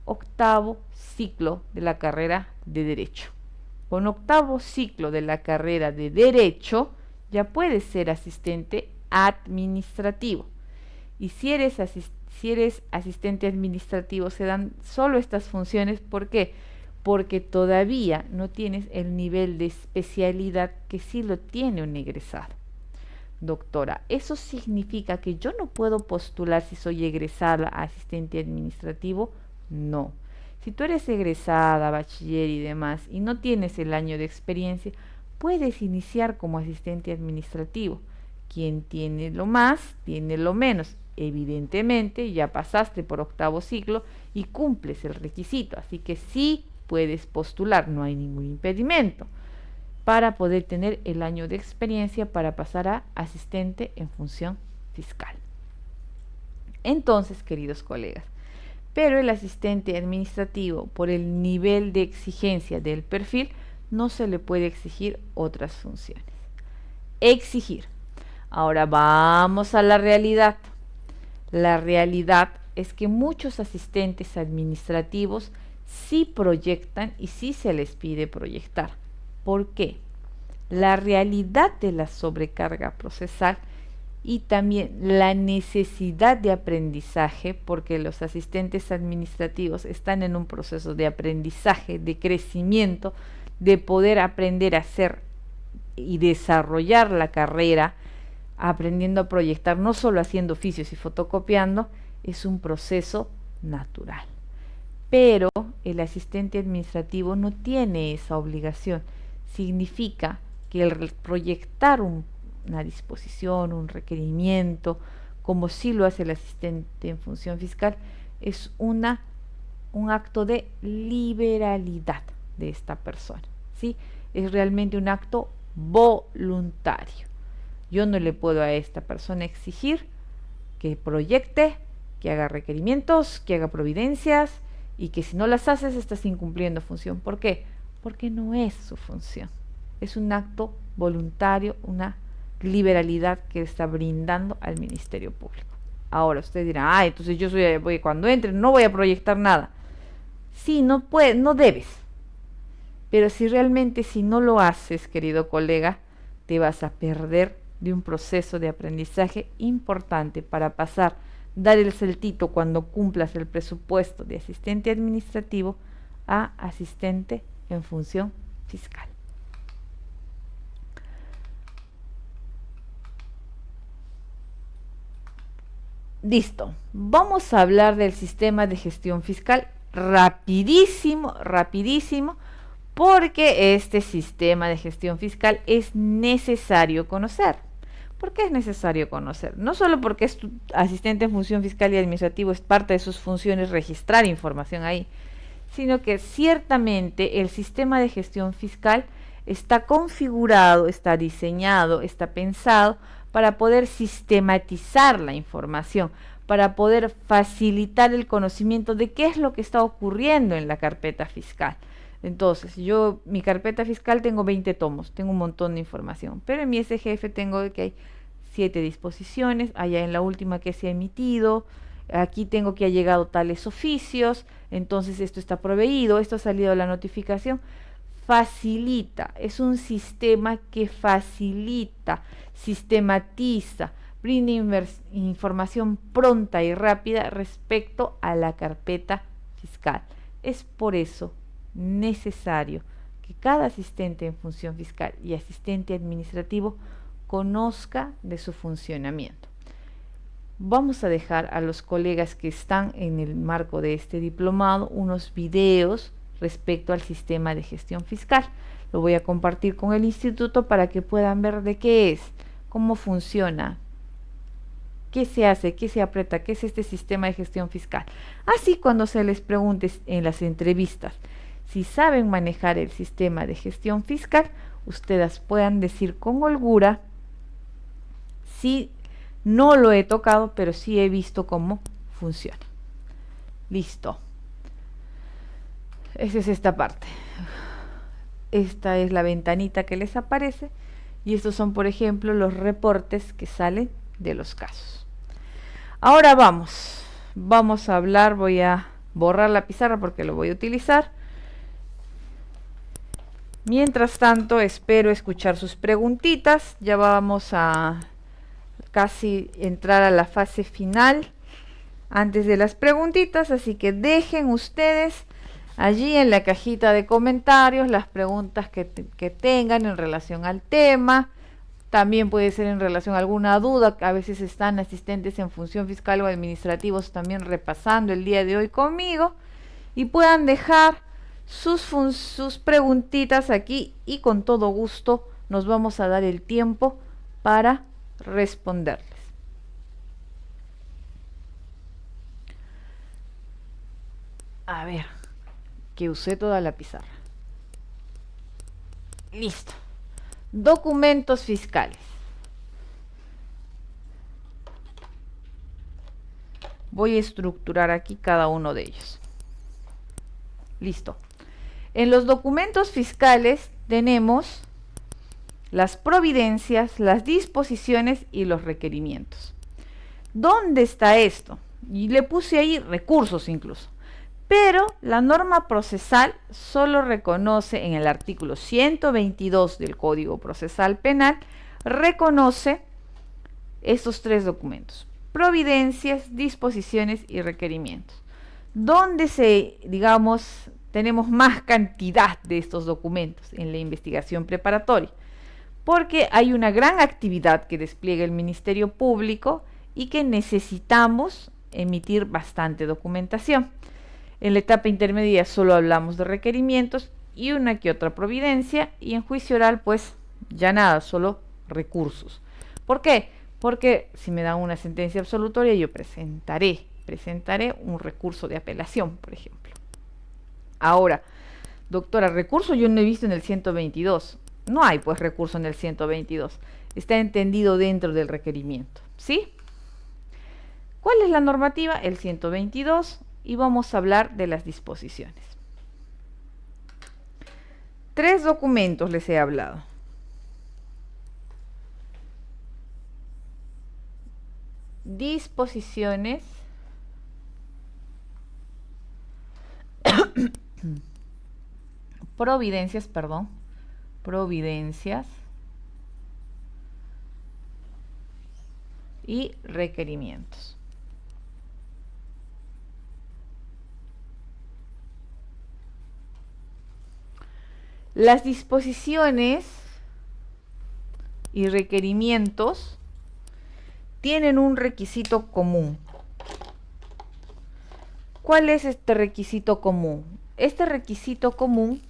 Octavo ciclo de la carrera de Derecho. Con octavo ciclo de la carrera de Derecho, ya puedes ser asistente administrativo. Y si eres asistente administrativo, se dan solo estas funciones. ¿Por qué? Porque todavía no tienes el nivel de especialidad que sí lo tiene un egresado. Doctora, ¿eso significa que yo no puedo postular si soy egresada a asistente administrativo? No. Si tú eres egresada, bachiller y demás, y no tienes el año de experiencia, puedes iniciar como asistente administrativo. Quien tiene lo más, tiene lo menos. Evidentemente, ya pasaste por octavo ciclo y cumples el requisito, así que sí puedes postular, no hay ningún impedimento para poder tener el año de experiencia para pasar a asistente en función fiscal. Entonces, queridos colegas, pero el asistente administrativo, por el nivel de exigencia del perfil, no se le puede exigir otras funciones. Exigir. Ahora vamos a la realidad. La realidad es que muchos asistentes administrativos sí proyectan y sí se les pide proyectar. ¿Por qué? La realidad de la sobrecarga procesal y también la necesidad de aprendizaje, porque los asistentes administrativos están en un proceso de aprendizaje, de crecimiento, de poder aprender a hacer y desarrollar la carrera, aprendiendo a proyectar, no solo haciendo oficios y fotocopiando, es un proceso natural. Pero el asistente administrativo no tiene esa obligación. Significa que el proyectar una disposición, un requerimiento, como sí lo hace el asistente en función fiscal, es un acto de liberalidad de esta persona, ¿sí? Es realmente un acto voluntario. Yo no le puedo a esta persona exigir que proyecte, que haga requerimientos, que haga providencias, y que si no las haces estás incumpliendo función. ¿Por qué? Porque no es su función. Es un acto voluntario, una liberalidad que está brindando al Ministerio Público. Ahora usted dirá, entonces yo cuando entre no voy a proyectar nada. Sí, no puedes, no debes. Pero si no lo haces, querido colega, te vas a perder de un proceso de aprendizaje importante para dar el saltito cuando cumplas el presupuesto de asistente administrativo a asistente en función fiscal. Listo, vamos a hablar del sistema de gestión fiscal rapidísimo, porque este sistema de gestión fiscal es necesario conocer. ¿Por qué es necesario conocer? No solo porque es tu asistente en función fiscal y administrativo, es parte de sus funciones registrar información ahí, sino que ciertamente el sistema de gestión fiscal está configurado, está diseñado, está pensado para poder sistematizar la información, para poder facilitar el conocimiento de qué es lo que está ocurriendo en la carpeta fiscal. Entonces, mi carpeta fiscal tengo 20 tomos, tengo un montón de información, pero en mi SGF tengo que hay 7 disposiciones, allá en la última que se ha emitido, aquí tengo que ha llegado tales oficios, entonces esto está proveído, esto ha salido de la notificación. Facilita, es un sistema que facilita, sistematiza, brinda información pronta y rápida respecto a la carpeta fiscal. Es por eso necesario que cada asistente en función fiscal y asistente administrativo conozca de su funcionamiento. Vamos a dejar a los colegas que están en el marco de este diplomado unos videos respecto al sistema de gestión fiscal. Lo voy a compartir con el instituto para que puedan ver de qué es, cómo funciona, qué se hace, qué se aprieta, qué es este sistema de gestión fiscal. Así cuando se les pregunte en las entrevistas si saben manejar el sistema de gestión fiscal, ustedes puedan decir con holgura, sí, no lo he tocado, pero sí he visto cómo funciona. Listo. Esa es esta parte. Esta es la ventanita que les aparece y estos son, por ejemplo, los reportes que salen de los casos. Ahora vamos a hablar, voy a borrar la pizarra porque lo voy a utilizar. Mientras tanto, espero escuchar sus preguntitas. Ya vamos a casi entrar a la fase final antes de las preguntitas, así que dejen ustedes allí en la cajita de comentarios las preguntas que tengan en relación al tema. También puede ser en relación a alguna duda, que a veces están asistentes en función fiscal o administrativos también repasando el día de hoy conmigo, y puedan dejar sus preguntitas aquí y con todo gusto nos vamos a dar el tiempo para responderles. A ver, que usé toda la pizarra. Listo. Documentos fiscales. Voy a estructurar aquí cada uno de ellos. Listo. En los documentos fiscales tenemos las providencias, las disposiciones y los requerimientos. ¿Dónde está esto? Y le puse ahí recursos incluso. Pero la norma procesal solo reconoce en el artículo 122 del Código Procesal Penal, reconoce estos tres documentos: providencias, disposiciones y requerimientos. ¿Dónde tenemos más cantidad de estos documentos? En la investigación preparatoria, porque hay una gran actividad que despliega el Ministerio Público y que necesitamos emitir bastante documentación. En la etapa intermedia solo hablamos de requerimientos y una que otra providencia, y en juicio oral pues ya nada, solo recursos. ¿Por qué? Porque si me dan una sentencia absolutoria yo presentaré un recurso de apelación, por ejemplo. Ahora, doctora, recurso yo no he visto en el 122. No hay pues recurso en el 122. Está entendido dentro del requerimiento, ¿sí? ¿Cuál es la normativa? El 122, y vamos a hablar de las disposiciones. Tres documentos les he hablado. Disposiciones, providencias y requerimientos. Las disposiciones y requerimientos tienen un requisito común. ¿Cuál es este requisito común? Este requisito común,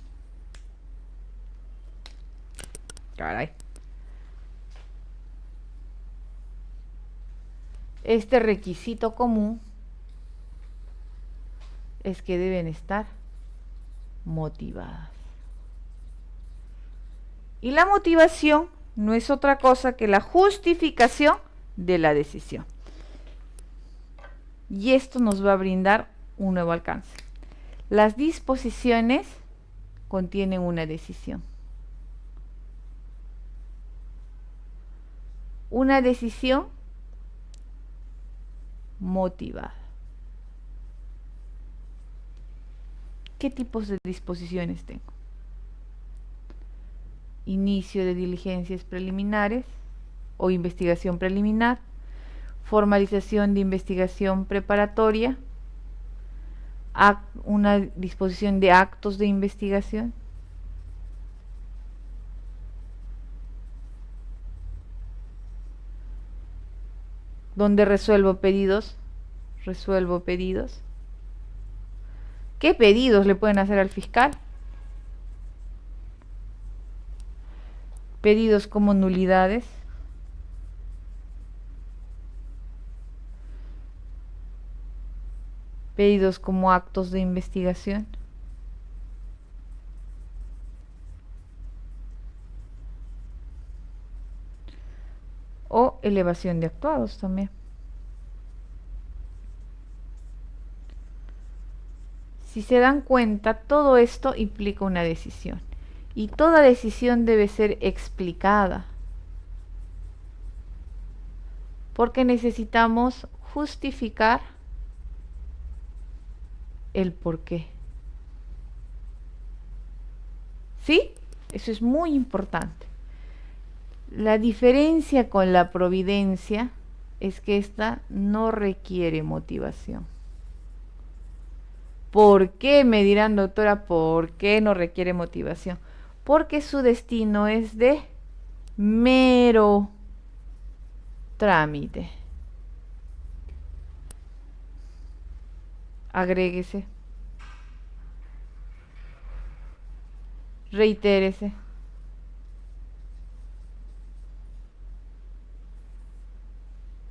este requisito común es que deben estar motivadas. Y la motivación no es otra cosa que la justificación de la decisión. Y esto nos va a brindar un nuevo alcance. Las disposiciones contienen una decisión. Una decisión motivada. ¿Qué tipos de disposiciones tengo? Inicio de diligencias preliminares o investigación preliminar, formalización de investigación preparatoria, una disposición de actos de investigación, donde resuelvo pedidos. ¿Qué pedidos le pueden hacer al fiscal? Pedidos como nulidades, pedidos como actos de investigación, o elevación de actuados también. Si se dan cuenta, todo esto implica una decisión. Y toda decisión debe ser explicada, porque necesitamos justificar el por qué. ¿Sí? Eso es muy importante. La diferencia con la providencia es que esta no requiere motivación. ¿Por qué? Me dirán, doctora, ¿por qué no requiere motivación? Porque su destino es de mero trámite. Agréguese, reitérese,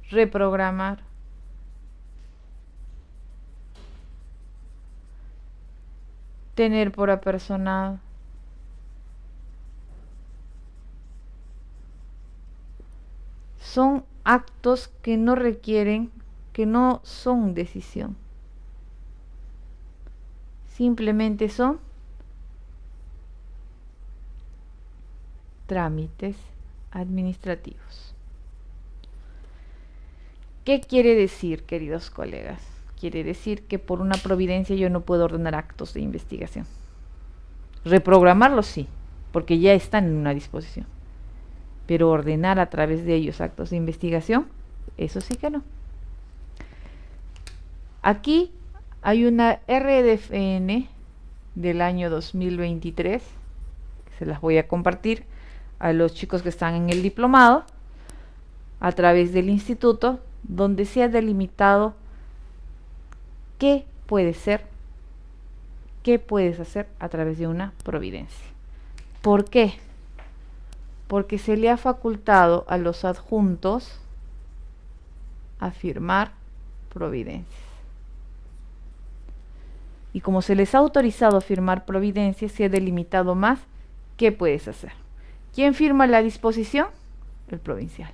reprogramar, tener por apersonado, son actos que no requieren que no son decisión. Simplemente son trámites administrativos. ¿Qué quiere decir, queridos colegas? Quiere decir que por una providencia yo no puedo ordenar actos de investigación. Reprogramarlos sí, porque ya están en una disposición. Pero ordenar a través de ellos actos de investigación, eso sí que no. Aquí hay una RDFN del año 2023, que se las voy a compartir a los chicos que están en el diplomado, a través del instituto, donde se ha delimitado qué puede ser, qué puedes hacer a través de una providencia. ¿Por qué? Porque se le ha facultado a los adjuntos a firmar providencias. Y como se les ha autorizado a firmar providencias, se ha delimitado más qué puedes hacer. ¿Quién firma la disposición? El provincial.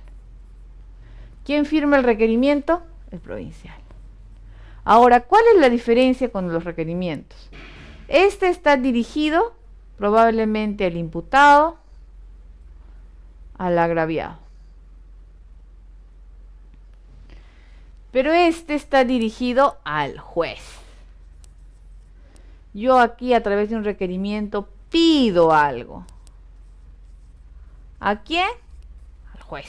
¿Quién firma el requerimiento? El provincial. Ahora, ¿cuál es la diferencia con los requerimientos? Este está dirigido probablemente al imputado, al agraviado. Pero este está dirigido al juez. Yo aquí a través de un requerimiento pido algo. ¿A quién? Al juez.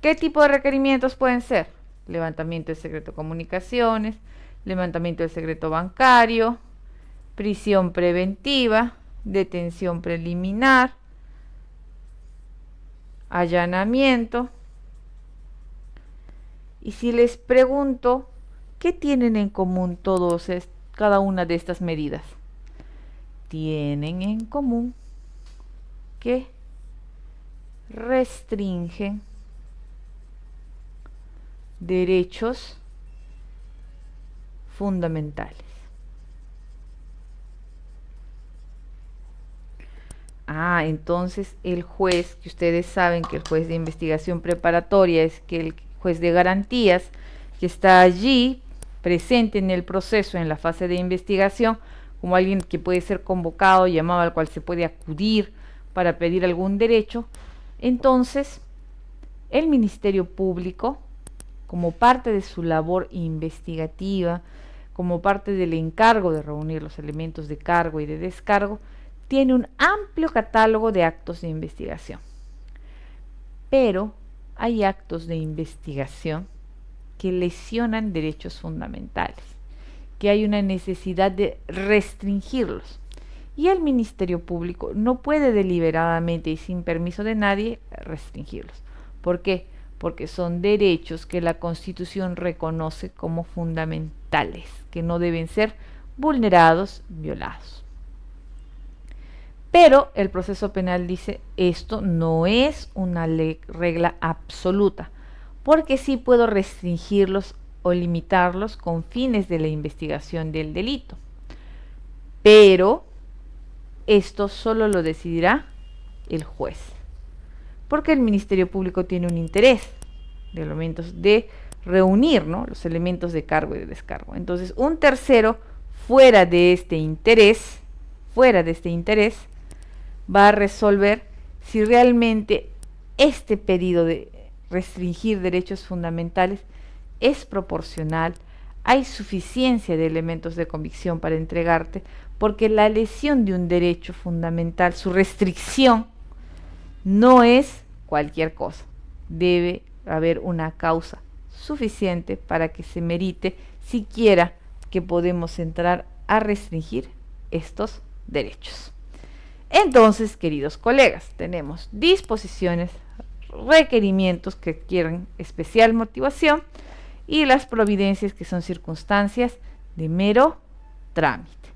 ¿Qué tipo de requerimientos pueden ser? Levantamiento del secreto de comunicaciones, levantamiento del secreto bancario, prisión preventiva, detención preliminar, allanamiento. Y si les pregunto, ¿qué tienen en común cada una de estas medidas? Tienen en común que restringen derechos fundamentales. Entonces el juez, que ustedes saben que el juez de investigación preparatoria es que el juez de garantías, que está allí presente en el proceso, en la fase de investigación, como alguien que puede ser convocado, llamado, al cual se puede acudir para pedir algún derecho. Entonces, el Ministerio Público, como parte de su labor investigativa, como parte del encargo de reunir los elementos de cargo y de descargo, tiene un amplio catálogo de actos de investigación. Pero hay actos de investigación que lesionan derechos fundamentales, que hay una necesidad de restringirlos. Y el Ministerio Público no puede deliberadamente y sin permiso de nadie restringirlos. ¿Por qué? Porque son derechos que la Constitución reconoce como fundamentales, que no deben ser vulnerados, violados. Pero el proceso penal dice, esto no es una regla absoluta, porque sí puedo restringirlos o limitarlos con fines de la investigación del delito. Pero esto solo lo decidirá el juez, porque el Ministerio Público tiene un interés de elementos de reunir, ¿no?, los elementos de cargo y de descargo. Entonces, un tercero fuera de este interés, va a resolver si realmente este pedido de restringir derechos fundamentales es proporcional, hay suficiencia de elementos de convicción para entregarte, porque la lesión de un derecho fundamental, su restricción, no es cualquier cosa. Debe haber una causa suficiente para que se merite siquiera que podemos entrar a restringir estos derechos. Entonces, queridos colegas, tenemos disposiciones, requerimientos que quieren especial motivación y las providencias, que son circunstancias de mero trámite.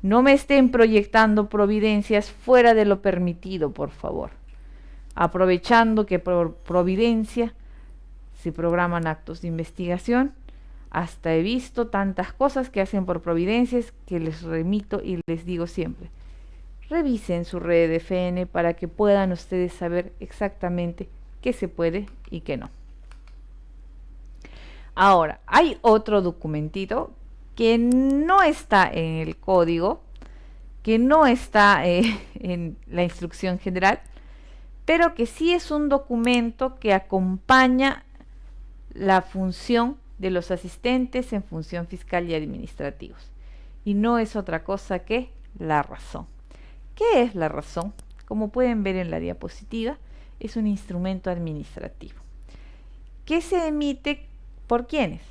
No me estén proyectando providencias fuera de lo permitido, por favor. Aprovechando que por providencia se programan actos de investigación, hasta he visto tantas cosas que hacen por providencias que les remito y les digo siempre: revisen su red de FN para que puedan ustedes saber exactamente qué se puede y qué no. Ahora, hay otro documentito que no está en el código, que no está en la instrucción general, pero que sí es un documento que acompaña la función de los asistentes en función fiscal y administrativos. Y no es otra cosa que la razón. ¿Qué es la razón? Como pueden ver en la diapositiva, es un instrumento administrativo que se emite ¿por quiénes?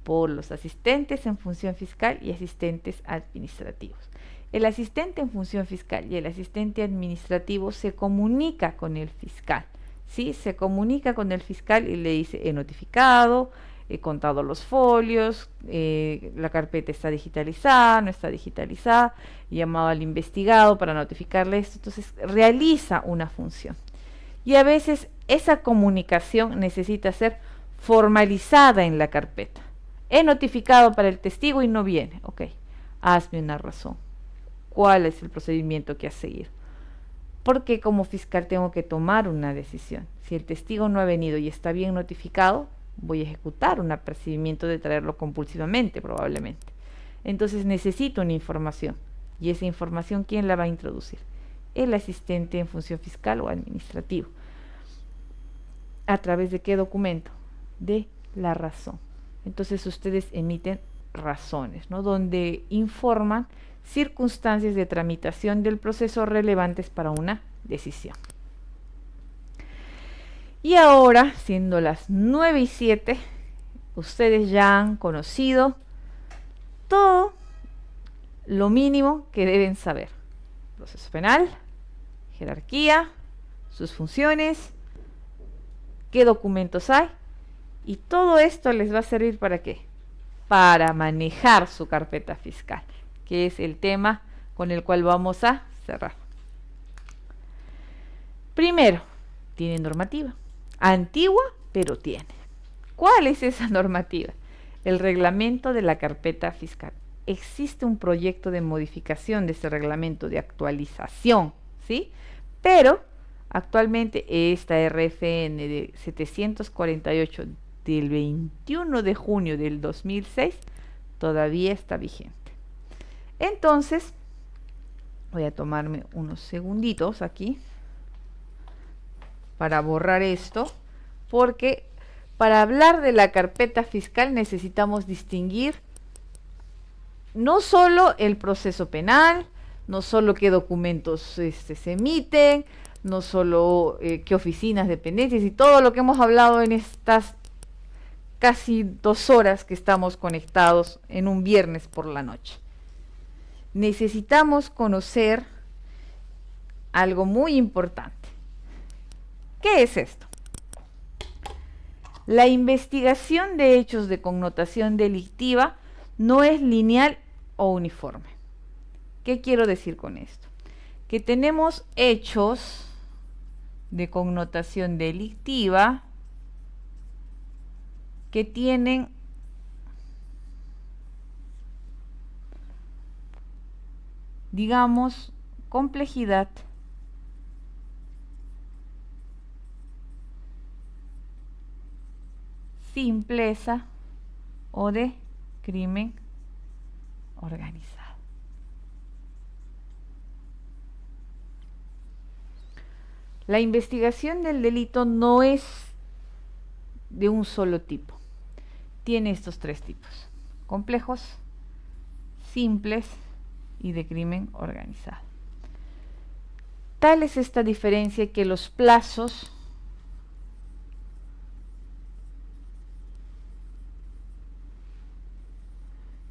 Por los asistentes en función fiscal y asistentes administrativos. El asistente en función fiscal y el asistente administrativo se comunica con el fiscal, ¿sí? Se comunica con el fiscal y le dice: he notificado, he contado los folios, la carpeta está digitalizada, no está digitalizada, he llamado al investigado para notificarle esto. Entonces realiza una función. Y a veces esa comunicación necesita ser formalizada en la carpeta. He notificado para el testigo y no viene. Ok, hazme una razón. ¿Cuál es el procedimiento que has seguido? Porque como fiscal tengo que tomar una decisión. Si el testigo no ha venido y está bien notificado, voy a ejecutar un apercibimiento de traerlo compulsivamente, probablemente. Entonces necesito una información. ¿Y esa información quién la va a introducir? El asistente en función fiscal o administrativo. ¿A través de qué documento? De la razón. Entonces ustedes emiten razones, ¿no? Donde informan circunstancias de tramitación del proceso relevantes para una decisión. Y ahora, siendo las 9:07, ustedes ya han conocido todo lo mínimo que deben saber. Proceso penal, jerarquía, sus funciones, qué documentos hay, y todo esto les va a servir ¿para qué? Para manejar su carpeta fiscal, que es el tema con el cual vamos a cerrar. Primero, tiene normativa. Antigua, pero tiene. ¿Cuál es esa normativa? El reglamento de la carpeta fiscal. Existe un proyecto de modificación de ese reglamento, de actualización, ¿sí? Pero actualmente esta RFN de 748 del 21 de junio del 2006 todavía está vigente. Entonces, voy a tomarme unos segunditos aquí para borrar esto, porque para hablar de la carpeta fiscal necesitamos distinguir no solo el proceso penal, no solo qué documentos se emiten, no solo qué oficinas, dependencias y todo lo que hemos hablado en estas casi 2 horas que estamos conectados en un viernes por la noche. Necesitamos conocer algo muy importante. ¿Qué es esto? La investigación de hechos de connotación delictiva no es lineal o uniforme. ¿Qué quiero decir con esto? Que tenemos hechos de connotación delictiva que tienen digamos complejidad simpleza o de crimen organizado. La investigación del delito no es de un solo tipo. Tiene estos 3 tipos: complejos, simples y de crimen organizado. Tal es esta diferencia que los plazos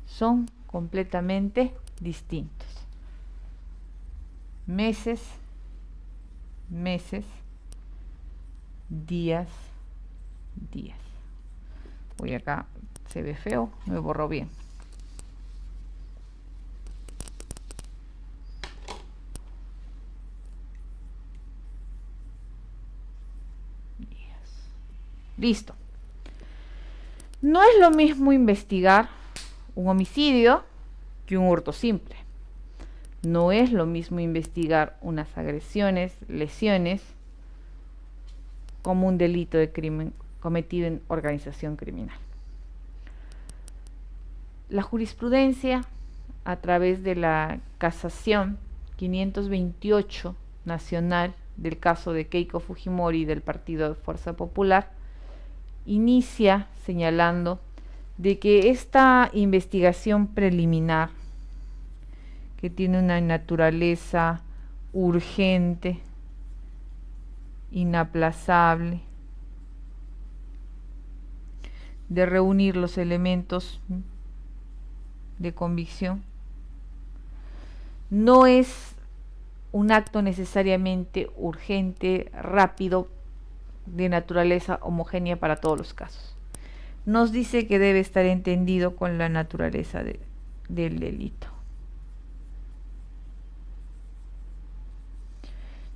son completamente distintos. Meses, días. Uy, acá se ve feo, me borró bien. Listo. No es lo mismo investigar un homicidio que un hurto simple. No es lo mismo investigar unas agresiones, lesiones, como un delito de crimen cometido en organización criminal. La jurisprudencia, a través de la casación 528 nacional del caso de Keiko Fujimori del Partido de Fuerza Popular, inicia señalando de que esta investigación preliminar, que tiene una naturaleza urgente, inaplazable, de reunir los elementos de convicción, no es un acto necesariamente urgente, rápido, de naturaleza homogénea para todos los casos. Nos dice que debe estar entendido con la naturaleza del delito.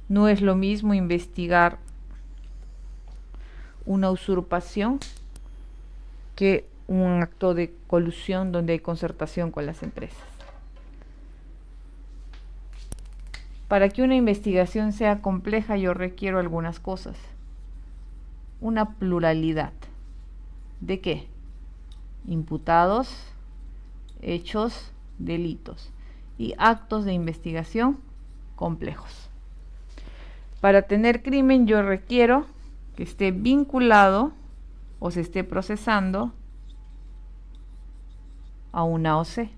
No es lo mismo investigar una usurpación que un acto de colusión donde hay concertación con las empresas. Para que una investigación sea compleja, yo requiero algunas cosas. Una pluralidad. ¿De qué? Imputados, hechos, delitos y actos de investigación complejos. Para tener crimen, yo requiero que esté vinculado o se esté procesando a una OC.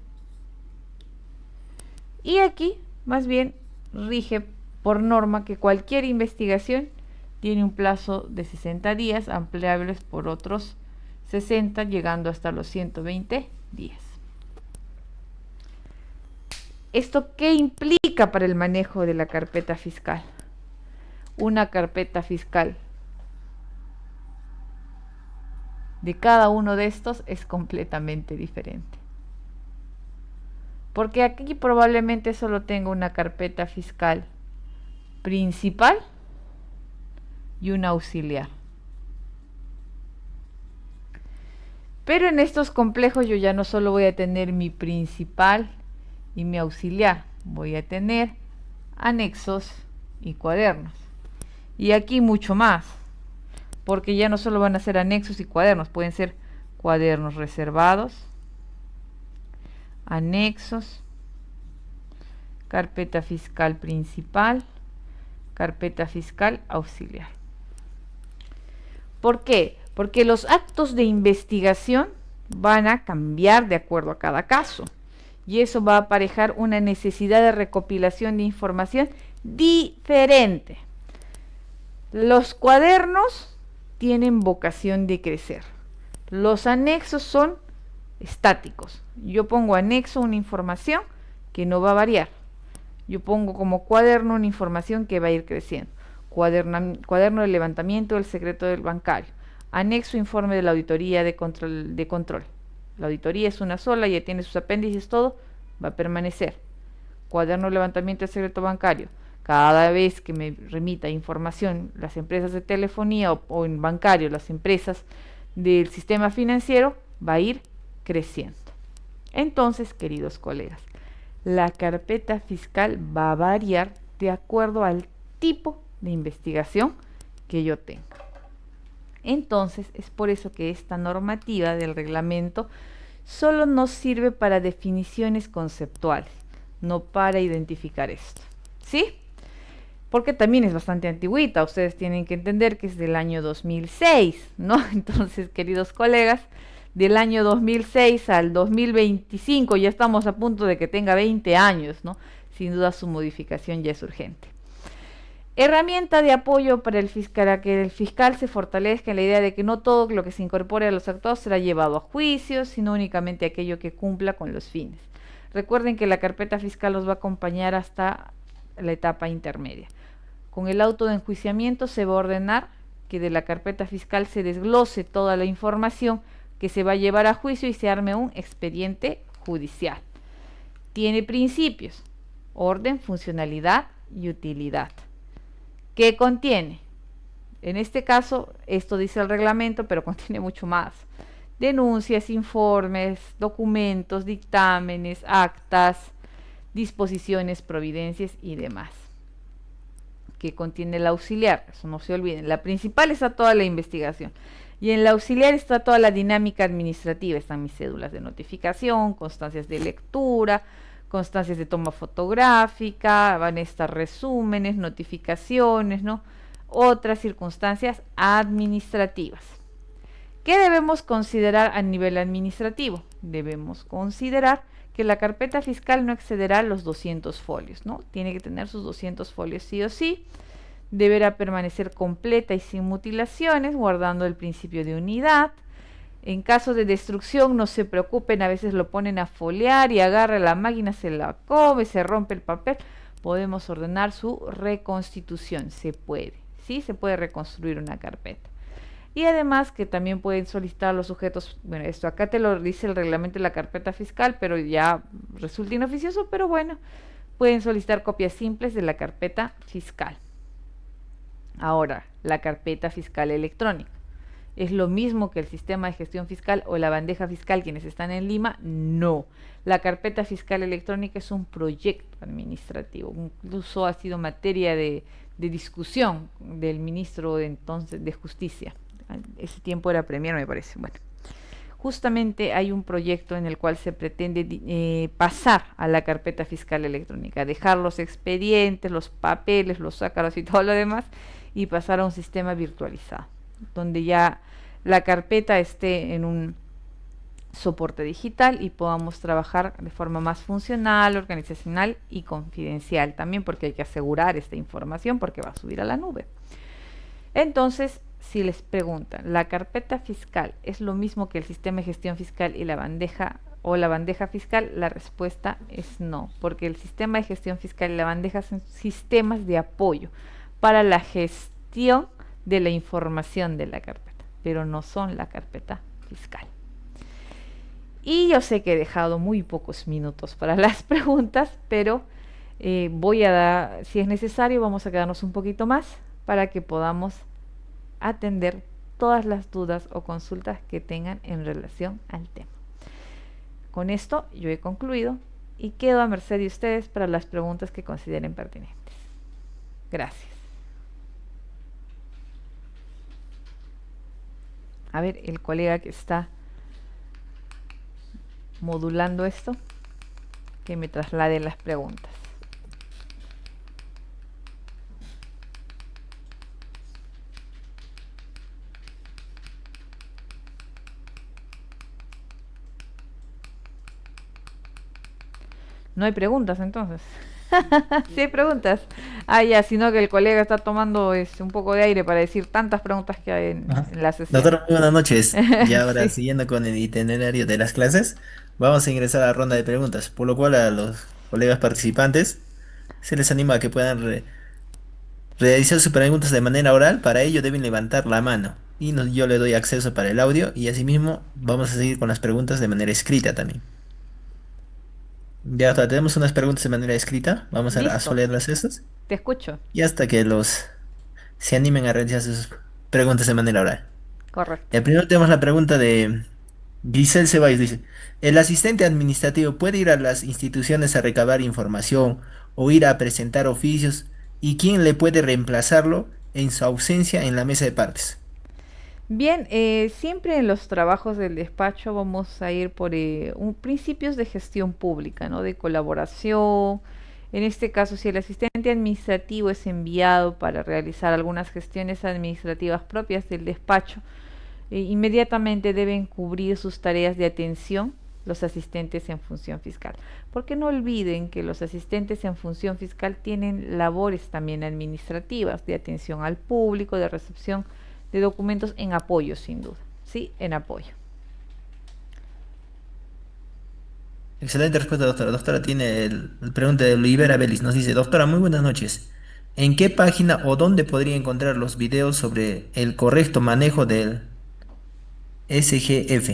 Y aquí, más bien, rige por norma que cualquier investigación tiene un plazo de 60 días, ampliables por otros 60, llegando hasta los 120 días. ¿Esto qué implica para el manejo de la carpeta fiscal? Una carpeta fiscal de cada uno de estos es completamente diferente. Porque aquí probablemente solo tengo una carpeta fiscal principal y una auxiliar. Pero en estos complejos yo ya no solo voy a tener mi principal y mi auxiliar, voy a tener anexos y cuadernos. Y aquí mucho más, porque ya no solo van a ser anexos y cuadernos, pueden ser cuadernos reservados, anexos, carpeta fiscal principal, carpeta fiscal auxiliar. ¿Por qué? Porque los actos de investigación van a cambiar de acuerdo a cada caso, y eso va a aparejar una necesidad de recopilación de información diferente. Los cuadernos tienen vocación de crecer. Los anexos son estáticos. Yo pongo anexo una información que no va a variar. Yo pongo como cuaderno una información que va a ir creciendo. Cuaderno de levantamiento del secreto del bancario. Anexo informe de la auditoría de control. La auditoría es una sola, ya tiene sus apéndices, todo va a permanecer. Cuaderno de levantamiento del secreto bancario. Cada vez que me remita información las empresas de telefonía o en bancario, las empresas del sistema financiero, va a ir creciendo. Entonces, queridos colegas, la carpeta fiscal va a variar de acuerdo al tipo de investigación que yo tenga. Entonces, es por eso que esta normativa del reglamento solo nos sirve para definiciones conceptuales, no para identificar esto. ¿Sí? Porque también es bastante antigüita, ustedes tienen que entender que es del año 2006, ¿no? Entonces, queridos colegas, del año 2006 al 2025 ya estamos a punto de que tenga 20 años, ¿no? Sin duda su modificación ya es urgente. Herramienta de apoyo para que el fiscal se fortalezca en la idea de que no todo lo que se incorpore a los actuados será llevado a juicio, sino únicamente aquello que cumpla con los fines. Recuerden que la carpeta fiscal los va a acompañar hasta la etapa intermedia. Con el auto de enjuiciamiento se va a ordenar que de la carpeta fiscal se desglose toda la información que se va a llevar a juicio y se arme un expediente judicial. Tiene principios: orden, funcionalidad y utilidad. ¿Qué contiene? En este caso, esto dice el reglamento, pero contiene mucho más. Denuncias, informes, documentos, dictámenes, actas, disposiciones, providencias y demás. ¿Qué contiene el auxiliar? Eso no se olviden. La principal está toda la investigación. Y en la auxiliar está toda la dinámica administrativa, están mis cédulas de notificación, constancias de lectura, constancias de toma fotográfica, van a estar resúmenes, notificaciones, ¿no? Otras circunstancias administrativas. ¿Qué debemos considerar a nivel administrativo? Debemos considerar que la carpeta fiscal no excederá los 200 folios, ¿no? Tiene que tener sus 200 folios sí o sí. Deberá permanecer completa y sin mutilaciones, guardando el principio de unidad. En caso de destrucción, no se preocupen, a veces lo ponen a foliar y agarra la máquina, se la come, se rompe el papel. Podemos ordenar su reconstitución, se puede, ¿sí? Se puede reconstruir una carpeta. Y además que también pueden solicitar los sujetos, bueno, esto acá te lo dice el reglamento de la carpeta fiscal, pero ya resulta inoficioso, pero bueno, pueden solicitar copias simples de la carpeta fiscal. Ahora, la carpeta fiscal electrónica. ¿Es lo mismo que el sistema de gestión fiscal o la bandeja fiscal quienes están en Lima? No. La carpeta fiscal electrónica es un proyecto administrativo. Incluso ha sido materia de discusión del ministro de entonces de Justicia. Ese tiempo era premier, me parece. Bueno, justamente hay un proyecto en el cual se pretende pasar a la carpeta fiscal electrónica, dejar los expedientes, los papeles, los zácaros y todo lo demás, y pasar a un sistema virtualizado, donde ya la carpeta esté en un soporte digital y podamos trabajar de forma más funcional, organizacional y confidencial también, porque hay que asegurar esta información porque va a subir a la nube. Entonces, si les preguntan, ¿la carpeta fiscal es lo mismo que el sistema de gestión fiscal y la bandeja o la bandeja fiscal? La respuesta es no, porque el sistema de gestión fiscal y la bandeja son sistemas de apoyo para la gestión de la información de la carpeta, pero no son la carpeta fiscal. Y yo sé que he dejado muy pocos minutos para las preguntas, pero voy a dar, si es necesario, vamos a quedarnos un poquito más para que podamos atender todas las dudas o consultas que tengan en relación al tema. Con esto yo he concluido y quedo a merced de ustedes para las preguntas que consideren pertinentes. Gracias. A ver, el colega que está modulando esto, que me traslade las preguntas. No hay preguntas entonces. Sí hay preguntas. Ah, ya, sino que el colega está tomando un poco de aire para decir tantas preguntas que hay Ajá. en la sesión. Doctor, muy buenas noches. Y ahora, Sí. siguiendo con el itinerario de las clases, vamos a ingresar a la ronda de preguntas, por lo cual a los colegas participantes se les anima a que puedan realizar sus preguntas de manera oral. Para ello deben levantar la mano y yo le doy acceso para el audio y asimismo vamos a seguir con las preguntas de manera escrita también. Ya está, tenemos unas preguntas de manera escrita, vamos a Listo, solearlas esas te escucho. y hasta que los se animen a realizar sus preguntas de manera oral. Correcto. Primero tenemos la pregunta de Giselle Ceballos. Dice, ¿el asistente administrativo puede ir a las instituciones a recabar información o ir a presentar oficios? ¿Y quién le puede reemplazarlo en su ausencia en la mesa de partes? Bien, siempre en los trabajos del despacho vamos a ir por principios de gestión pública, ¿no? De colaboración. En este caso, si el asistente administrativo es enviado para realizar algunas gestiones administrativas propias del despacho, inmediatamente deben cubrir sus tareas de atención los asistentes en función fiscal. Porque no olviden que los asistentes en función fiscal tienen labores también administrativas de atención al público, de recepción de documentos en apoyo, sin duda, ¿sí? En apoyo. Excelente respuesta, doctora. Doctora tiene el pregunta de Olivera Vélez. Nos dice, doctora, muy buenas noches. ¿En qué página o dónde podría encontrar los videos sobre el correcto manejo del SGF?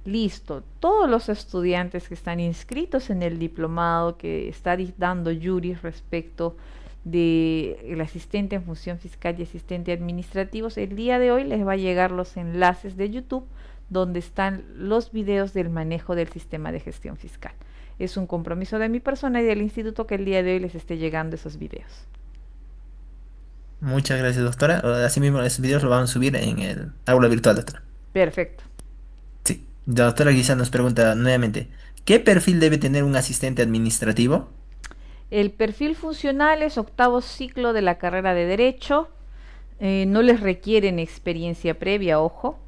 Listo. Todos los estudiantes que están inscritos en el diplomado que está dando Yuri respecto de el asistente en función fiscal y asistente administrativos, el día de hoy les va a llegar los enlaces de YouTube donde están los videos del manejo del sistema de gestión fiscal. Es un compromiso de mi persona y del instituto que el día de hoy les esté llegando esos videos. Muchas gracias, doctora. Asimismo, estos videos los vamos a subir en el aula virtual, doctora. Perfecto. Sí. La doctora quizá nos pregunta nuevamente, ¿qué perfil debe tener un asistente administrativo? El perfil funcional es octavo ciclo de la carrera de Derecho. No les requieren experiencia previa, ojo,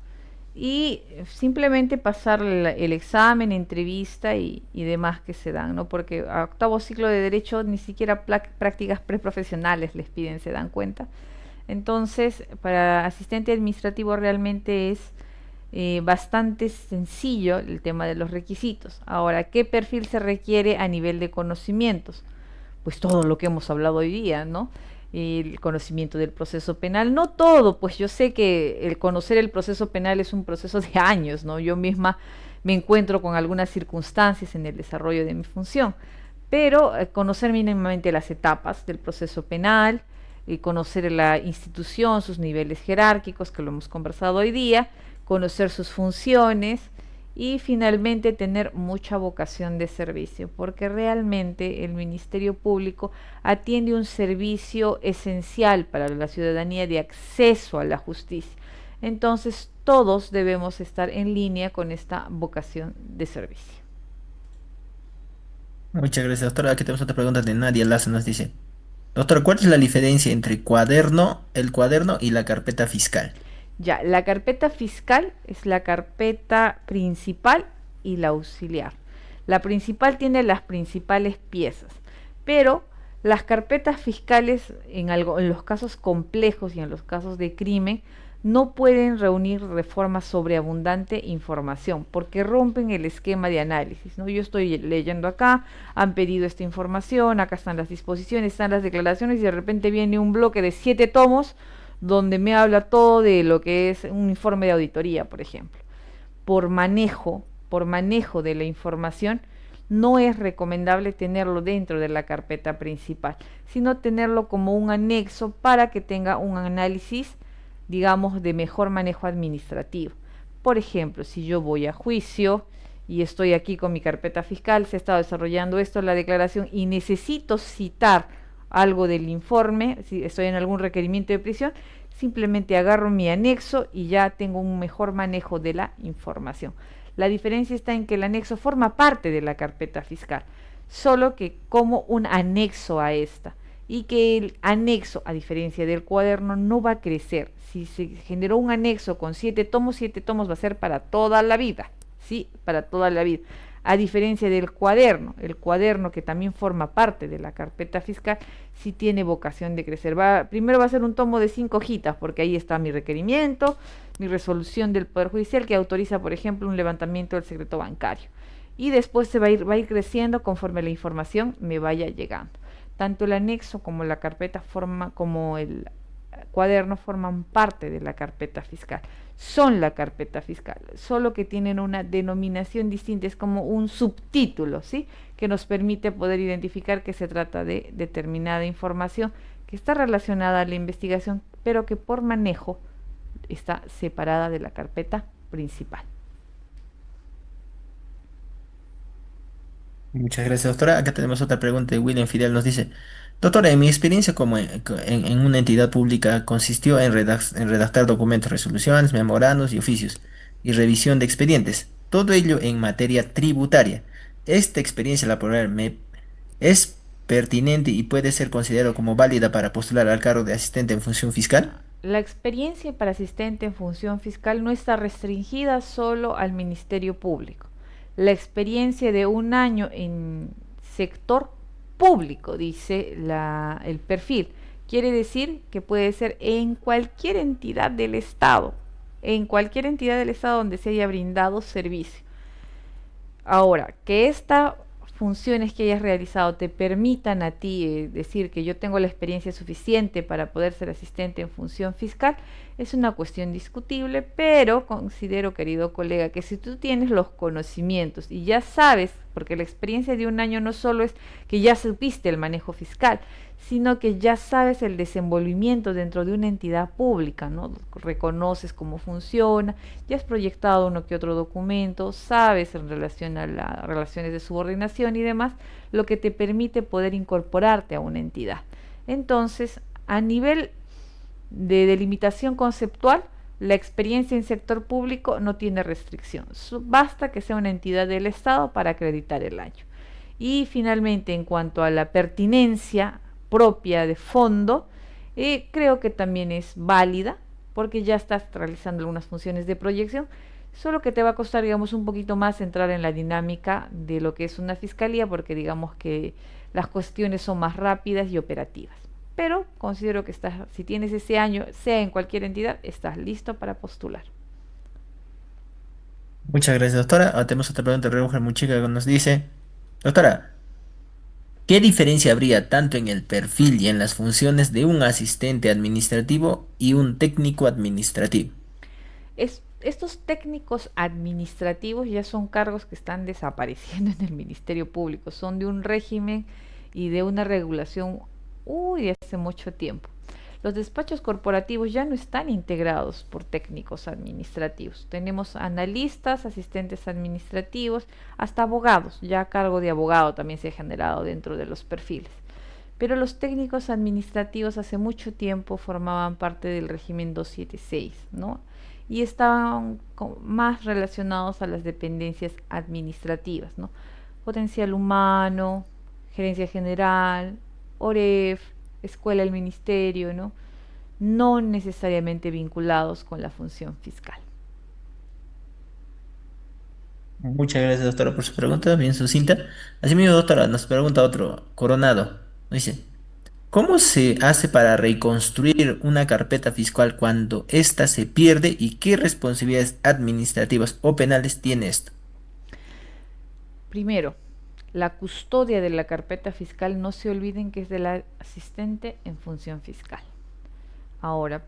y simplemente pasar el examen, entrevista y demás que se dan, ¿no? Porque a octavo ciclo de Derecho ni siquiera prácticas preprofesionales les piden, se dan cuenta. Entonces, para asistente administrativo realmente es bastante sencillo el tema de los requisitos. Ahora, ¿qué perfil se requiere a nivel de conocimientos? Pues todo lo que hemos hablado hoy día, ¿no? El conocimiento del proceso penal, no todo, pues yo sé que el conocer el proceso penal es un proceso de años, ¿no? Yo misma me encuentro con algunas circunstancias en el desarrollo de mi función, pero conocer mínimamente las etapas del proceso penal, conocer la institución, sus niveles jerárquicos, que lo hemos conversado hoy día, conocer sus funciones y finalmente tener mucha vocación de servicio, porque realmente el Ministerio Público atiende un servicio esencial para la ciudadanía de acceso a la justicia. Entonces todos debemos estar en línea con esta vocación de servicio. Muchas gracias, doctora. Aquí tenemos otra pregunta de Nadia Lazo. Nos dice, doctora, ¿cuál es la diferencia entre el cuaderno y la carpeta fiscal? Ya, la carpeta fiscal es la carpeta principal y la auxiliar. La principal tiene las principales piezas, pero las carpetas fiscales en los casos complejos y en los casos de crimen no pueden reunir de forma sobreabundante información porque rompen el esquema de análisis, ¿no? Yo estoy leyendo acá, han pedido esta información, acá están las disposiciones, están las declaraciones y de repente viene un bloque de 7 tomos donde me habla todo de lo que es un informe de auditoría, por ejemplo. Por manejo de la información, no es recomendable tenerlo dentro de la carpeta principal, sino tenerlo como un anexo para que tenga un análisis, digamos, de mejor manejo administrativo. Por ejemplo, si yo voy a juicio y estoy aquí con mi carpeta fiscal, se está desarrollando esto, la declaración, y necesito citar algo del informe, si estoy en algún requerimiento de prisión, simplemente agarro mi anexo y ya tengo un mejor manejo de la información. La diferencia está en que el anexo forma parte de la carpeta fiscal, solo que como un anexo a esta, y que el anexo, a diferencia del cuaderno, no va a crecer. Si se generó un anexo con 7 tomos va a ser para toda la vida, ¿sí? Para toda la vida. A diferencia del cuaderno, el cuaderno que también forma parte de la carpeta fiscal, sí tiene vocación de crecer. Primero va a ser un tomo de 5 hojitas, porque ahí está mi requerimiento, mi resolución del Poder Judicial que autoriza, por ejemplo, un levantamiento del secreto bancario. Y después va a ir creciendo conforme la información me vaya llegando. Tanto el anexo como la carpeta como el cuaderno forman parte de la carpeta fiscal. Son la carpeta fiscal, solo que tienen una denominación distinta, es como un subtítulo, ¿sí? Que nos permite poder identificar que se trata de determinada información que está relacionada a la investigación, pero que por manejo está separada de la carpeta principal. Muchas gracias, doctora. Acá tenemos otra pregunta de William Fidel. Nos dice, doctora, en mi experiencia como en una entidad pública consistió en redactar documentos, resoluciones, memorandos y oficios y revisión de expedientes. Todo ello en materia tributaria. ¿Esta experiencia laboral me es pertinente y puede ser considerado como válida para postular al cargo de asistente en función fiscal? La experiencia para asistente en función fiscal no está restringida solo al Ministerio Público. La experiencia de un año en sector público, dice el perfil, quiere decir que puede ser en cualquier entidad del Estado, donde se haya brindado servicio. Ahora, que estas funciones que hayas realizado te permitan a ti decir que yo tengo la experiencia suficiente para poder ser asistente en función fiscal, es una cuestión discutible, pero considero, querido colega, que si tú tienes los conocimientos y ya sabes, porque la experiencia de un año no solo es que ya supiste el manejo fiscal, sino que ya sabes el desenvolvimiento dentro de una entidad pública, ¿no? Reconoces cómo funciona, ya has proyectado uno que otro documento, sabes en relación a las relaciones de subordinación y demás, lo que te permite poder incorporarte a una entidad. Entonces, a nivel de delimitación conceptual, la experiencia en sector público no tiene restricción. Basta que sea una entidad del Estado para acreditar el año. Y finalmente, en cuanto a la pertinencia propia de fondo, creo que también es válida porque ya estás realizando algunas funciones de proyección, solo que te va a costar, digamos, un poquito más entrar en la dinámica de lo que es una fiscalía, porque digamos que las cuestiones son más rápidas y operativas. Pero considero que si tienes ese año, sea en cualquier entidad, estás listo para postular. Muchas gracias, doctora. Ahora tenemos otra pregunta de Mujer muy chica que nos dice, doctora, ¿qué diferencia habría tanto en el perfil y en las funciones de un asistente administrativo y un técnico administrativo? Estos técnicos administrativos ya son cargos que están desapareciendo en el Ministerio Público, son de un régimen y de una regulación de hace mucho tiempo. Los despachos corporativos ya no están integrados por técnicos administrativos. Tenemos analistas, asistentes administrativos, hasta abogados. Ya a cargo de abogado también se ha generado dentro de los perfiles. Pero los técnicos administrativos hace mucho tiempo formaban parte del régimen 276, ¿no? Y estaban más relacionados a las dependencias administrativas, ¿no? Potencial humano, gerencia general, OREF, escuela del ministerio, ¿no? No necesariamente vinculados con la función fiscal. Muchas gracias, doctora, por su pregunta, bien sucinta. Asimismo, doctora, nos pregunta otro, Coronado. Dice, ¿cómo se hace para reconstruir una carpeta fiscal cuando ésta se pierde y qué responsabilidades administrativas o penales tiene esto? Primero, la custodia de la carpeta fiscal, no se olviden que es del asistente en función fiscal. Ahora,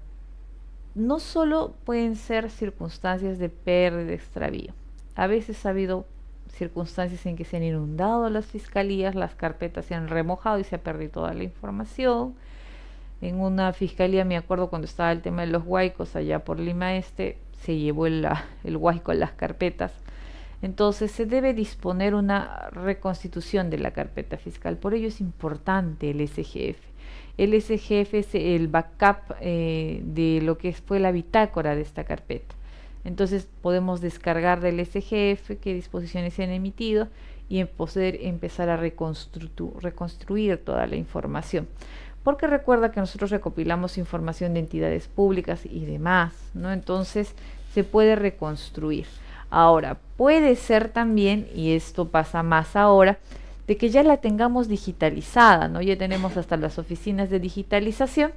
no solo pueden ser circunstancias de pérdida, extravío. A veces ha habido circunstancias en que se han inundado las fiscalías, las carpetas se han remojado y se ha perdido toda la información. En una fiscalía, me acuerdo cuando estaba el tema de los huaicos allá por Lima Este, se llevó el huaico a las carpetas. Entonces se debe disponer una reconstitución de la carpeta fiscal. Por ello es importante el SGF. El SGF es el backup de lo que fue la bitácora de esta carpeta. Entonces podemos descargar del SGF qué disposiciones se han emitido y poder empezar a reconstruir toda la información. Porque recuerda que nosotros recopilamos información de entidades públicas y demás, ¿no? Entonces se puede reconstruir. Ahora, puede ser también, y esto pasa más ahora, de que ya la tengamos digitalizada, ¿no? Ya tenemos hasta las oficinas de digitalización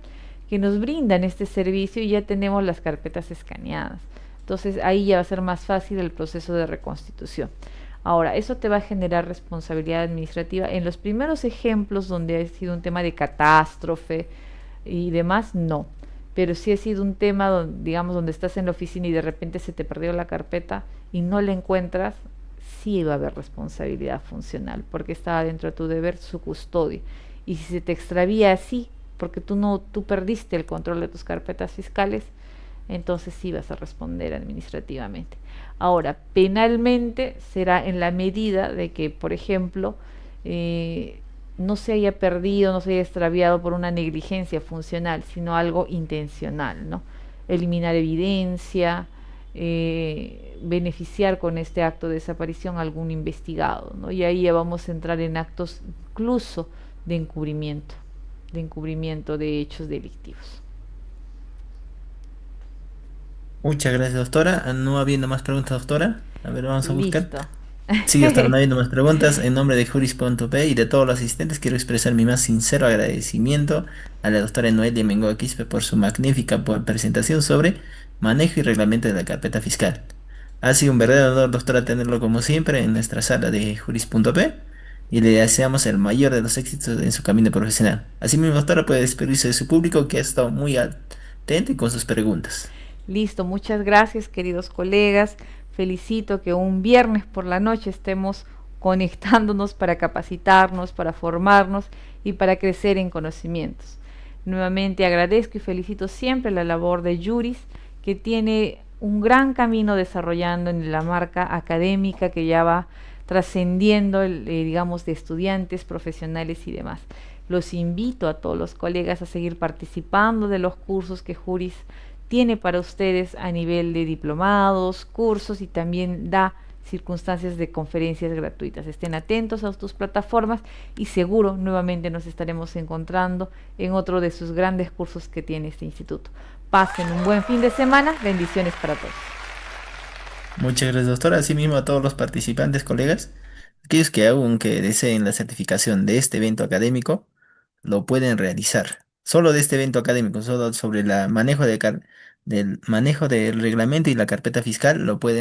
que nos brindan este servicio y ya tenemos las carpetas escaneadas. Entonces ahí ya va a ser más fácil el proceso de reconstitución. Ahora, eso te va a generar responsabilidad administrativa. En los primeros ejemplos donde ha sido un tema de catástrofe y demás, no. Pero si ha sido un tema, donde, digamos, donde estás en la oficina y de repente se te perdió la carpeta y no la encuentras, sí va a haber responsabilidad funcional, porque estaba dentro de tu deber su custodia. Y si se te extravía así, porque tú perdiste el control de tus carpetas fiscales, entonces sí vas a responder administrativamente. Ahora, penalmente será en la medida de que, por ejemplo, no se haya perdido, no se haya extraviado por una negligencia funcional, sino algo intencional, ¿no? Eliminar evidencia, beneficiar con este acto de desaparición a algún investigado, ¿no? Y ahí ya vamos a entrar en actos incluso de encubrimiento de hechos delictivos. Muchas gracias, doctora. No habiendo más preguntas, doctora. A ver, vamos a buscar. Listo. Sí, doctora, no habiendo más preguntas. En nombre de Juris.p y de todos los asistentes, quiero expresar mi más sincero agradecimiento a la doctora Noelia Mengoa Quispe por su magnífica presentación sobre manejo y reglamento de la carpeta fiscal. Ha sido un verdadero honor, doctora, tenerlo como siempre en nuestra sala de Juris.p y le deseamos el mayor de los éxitos en su camino profesional. Asimismo, doctora, puede despedirse de su público que ha estado muy atento y con sus preguntas. Listo, muchas gracias, queridos colegas. Felicito que un viernes por la noche estemos conectándonos para capacitarnos, para formarnos y para crecer en conocimientos. Nuevamente agradezco y felicito siempre la labor de Juris, que tiene un gran camino desarrollando en la marca académica que ya va trascendiendo, digamos, de estudiantes, profesionales y demás. Los invito a todos los colegas a seguir participando de los cursos que Juris tiene para ustedes a nivel de diplomados, cursos y también da circunstancias de conferencias gratuitas. Estén atentos a tus plataformas y seguro nuevamente nos estaremos encontrando en otro de sus grandes cursos que tiene este instituto. Pasen un buen fin de semana. Bendiciones para todos. Muchas gracias, doctora. Asimismo, a todos los participantes, colegas, aquellos que aún que deseen la certificación de este evento académico, lo pueden realizar. Solo de este evento académico, solo sobre el manejo del reglamento y la carpeta fiscal, lo pueden